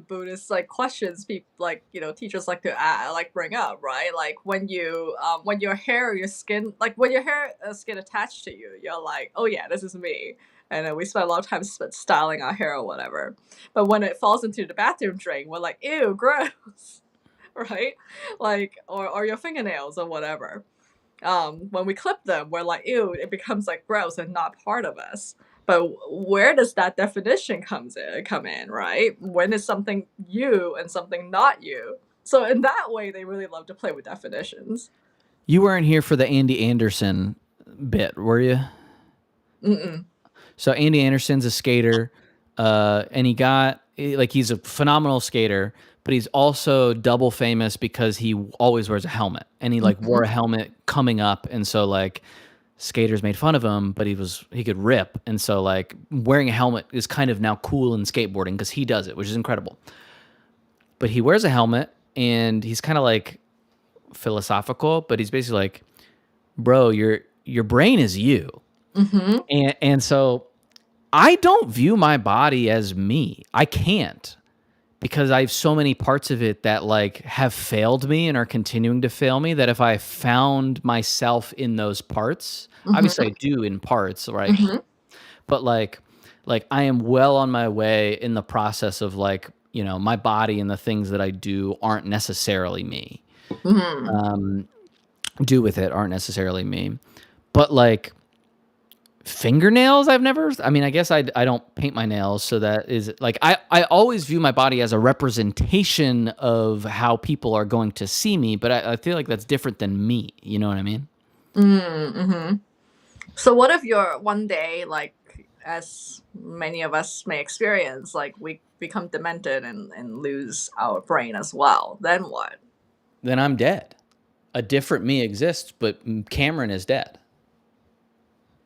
Buddhist like questions people like teachers like to like bring up, right? Like when your hair or your skin like when your hair skin attached to you, you're like, oh yeah, this is me. And then we spend a lot of time styling our hair or whatever. But when it falls into the bathroom drain, we're like, ew, gross, right? Like or your fingernails or whatever. When we clip them, we're like, ew, it becomes like gross and not part of us. But where does that definition come in, right? When is something you and something not you? So in that way, they really love to play with definitions. You weren't here for the Andy Anderson bit, were you? Mm-mm. So Andy Anderson's a skater, and he's a phenomenal skater, but he's also double famous because he always wears a helmet, and he like wore Mhm. a helmet coming up, and so like skaters made fun of him, but he could rip, and so like wearing a helmet is kind of now cool in skateboarding because he does it, which is incredible. But he wears a helmet, and he's kind of like philosophical, but he's basically like, bro, your brain is you. Mhm. And so I don't view my body as me. I can't, because I have so many parts of it that like have failed me and are continuing to fail me, that if I found myself in those parts, obviously I Mhm. do in parts, right? Mhm. But like I am well on my way in the process of like, my body and the things that I do aren't necessarily me. Mhm. Do with it aren't necessarily me. But like fingernails, I mean, I guess I don't paint my nails, so that is like I always view my body as a representation of how people are going to see me, but I feel like that's different than me. You know what I mean? Mhm. So what if you're one day, like, as many of us may experience, like we become demented and lose our brain as well? Then what? Then I'm dead. A different me exists, but Cameron is dead.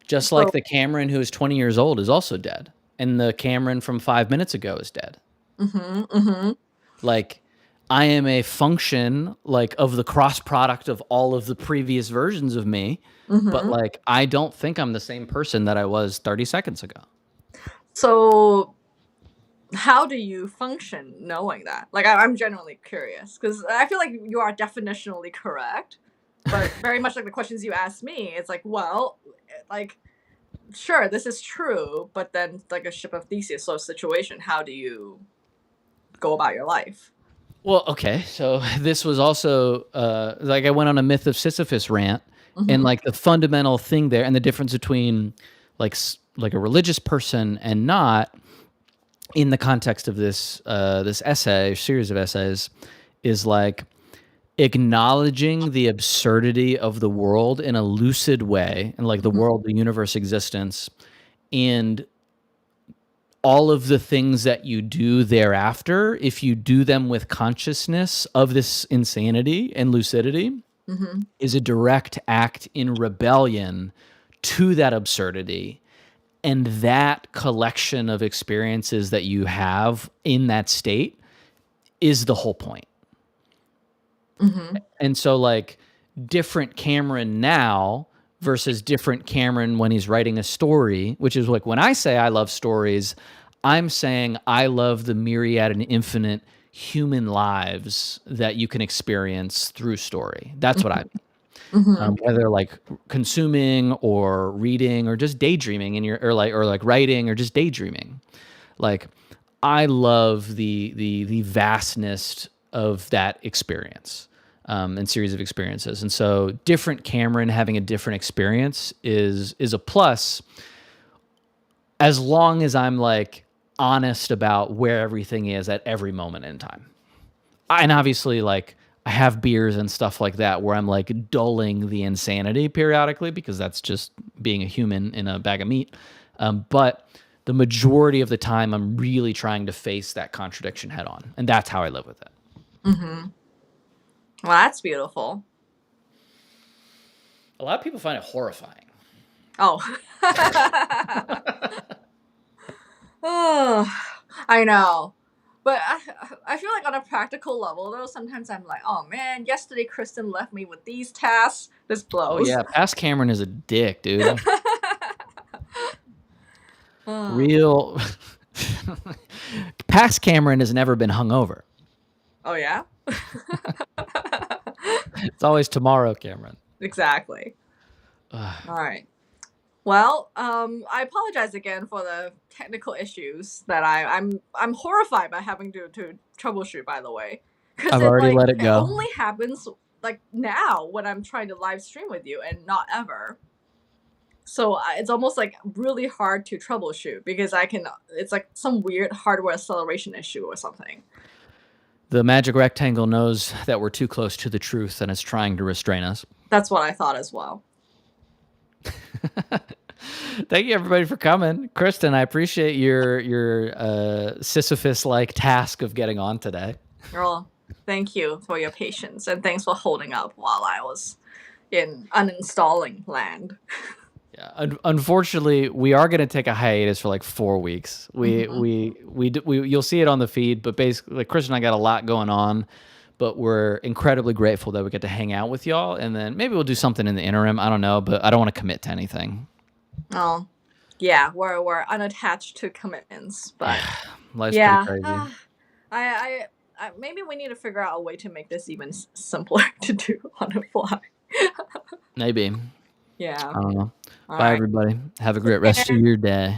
Just like So the Cameron who is 20 years old is also dead, and the Cameron from 5 minutes ago is dead. mhm. Mhm. Like I am a function like of the cross product of all of the previous versions of me, but Mhm. like I don't think I'm the same person that I was 30 seconds ago. So how do you function knowing that? Like, I'm genuinely curious because I feel like you are definitionally correct, but very much like the questions you asked me, it's like, well, like, sure, this is true, but then like a ship of Theseus sort of situation, how do you go about your life? Well, okay, so this was also like I went on a myth of Sisyphus rant, and Mhm. like the fundamental thing there, and the difference between like a religious person and not, in the context of this essay series of essays, is like acknowledging the absurdity of the world in a lucid way, and like the Mhm. world, the universe, existence, and all of the things that you do thereafter, if you do them with consciousness of this insanity and lucidity, Mhm. is a direct act in rebellion to that absurdity. And that collection of experiences that you have in that state is the whole point. Mhm. And so, like, different Cameron now versus different Cameron when he's writing a story, which is like when I say I love stories, I'm saying I love the myriad and infinite human lives that you can experience through story. That's what I mean. Mhm. Whether like consuming or reading or just daydreaming in your or like writing or just daydreaming. Like I love the vastness of that experience, and series of experiences. And so different Cameron having a different experience is a plus, as long as I'm like honest about where everything is at every moment in time. And obviously like I have beers and stuff like that where I'm like dulling the insanity periodically, because that's just being a human in a bag of meat. But the majority of the time, I'm really trying to face that contradiction head on, and that's how I live with it. Mhm. Well, that's beautiful. A lot of people find it horrifying. Oh. Oh, I know. But I feel like on a practical level though, sometimes I'm like, oh man, yesterday Kristen left me with these tasks. This Oh blows. yeah, past Cameron is a dick, dude. Oh. Real. Past Cameron has never been hungover. Oh yeah? It's always tomorrow, Cameron. Exactly. All right. Well, I apologize again for the technical issues that I'm horrified by having to troubleshoot. By the way, because I've already let it it go. only happens like now when I'm trying to live stream with you, and not ever. So it's almost like really hard to troubleshoot because I can. It's like some weird hardware acceleration issue or something. The magic rectangle knows that we're too close to the truth and is trying to restrain us. That's what I thought as well. Thank you everybody for coming. Kristen, I appreciate your Sisyphus-like task of getting on today. Well, thank you for your patience and thanks for holding up while I was in uninstalling land. Yeah, unfortunately, we are going to take a hiatus for like 4 weeks. Mhm. You'll see it on the feed, but basically, like Chris and I got a lot going on, but we're incredibly grateful that we get to hang out with y'all, and then maybe we'll do something in the interim. I don't know, but I don't want to commit to anything. Oh, yeah, we're unattached to commitments, but Life's pretty yeah, crazy. maybe we need to figure out a way to make this even simpler to do on the fly. Maybe. Yeah. I don't know. All Bye, right. everybody. Have a great Take rest of care. your day.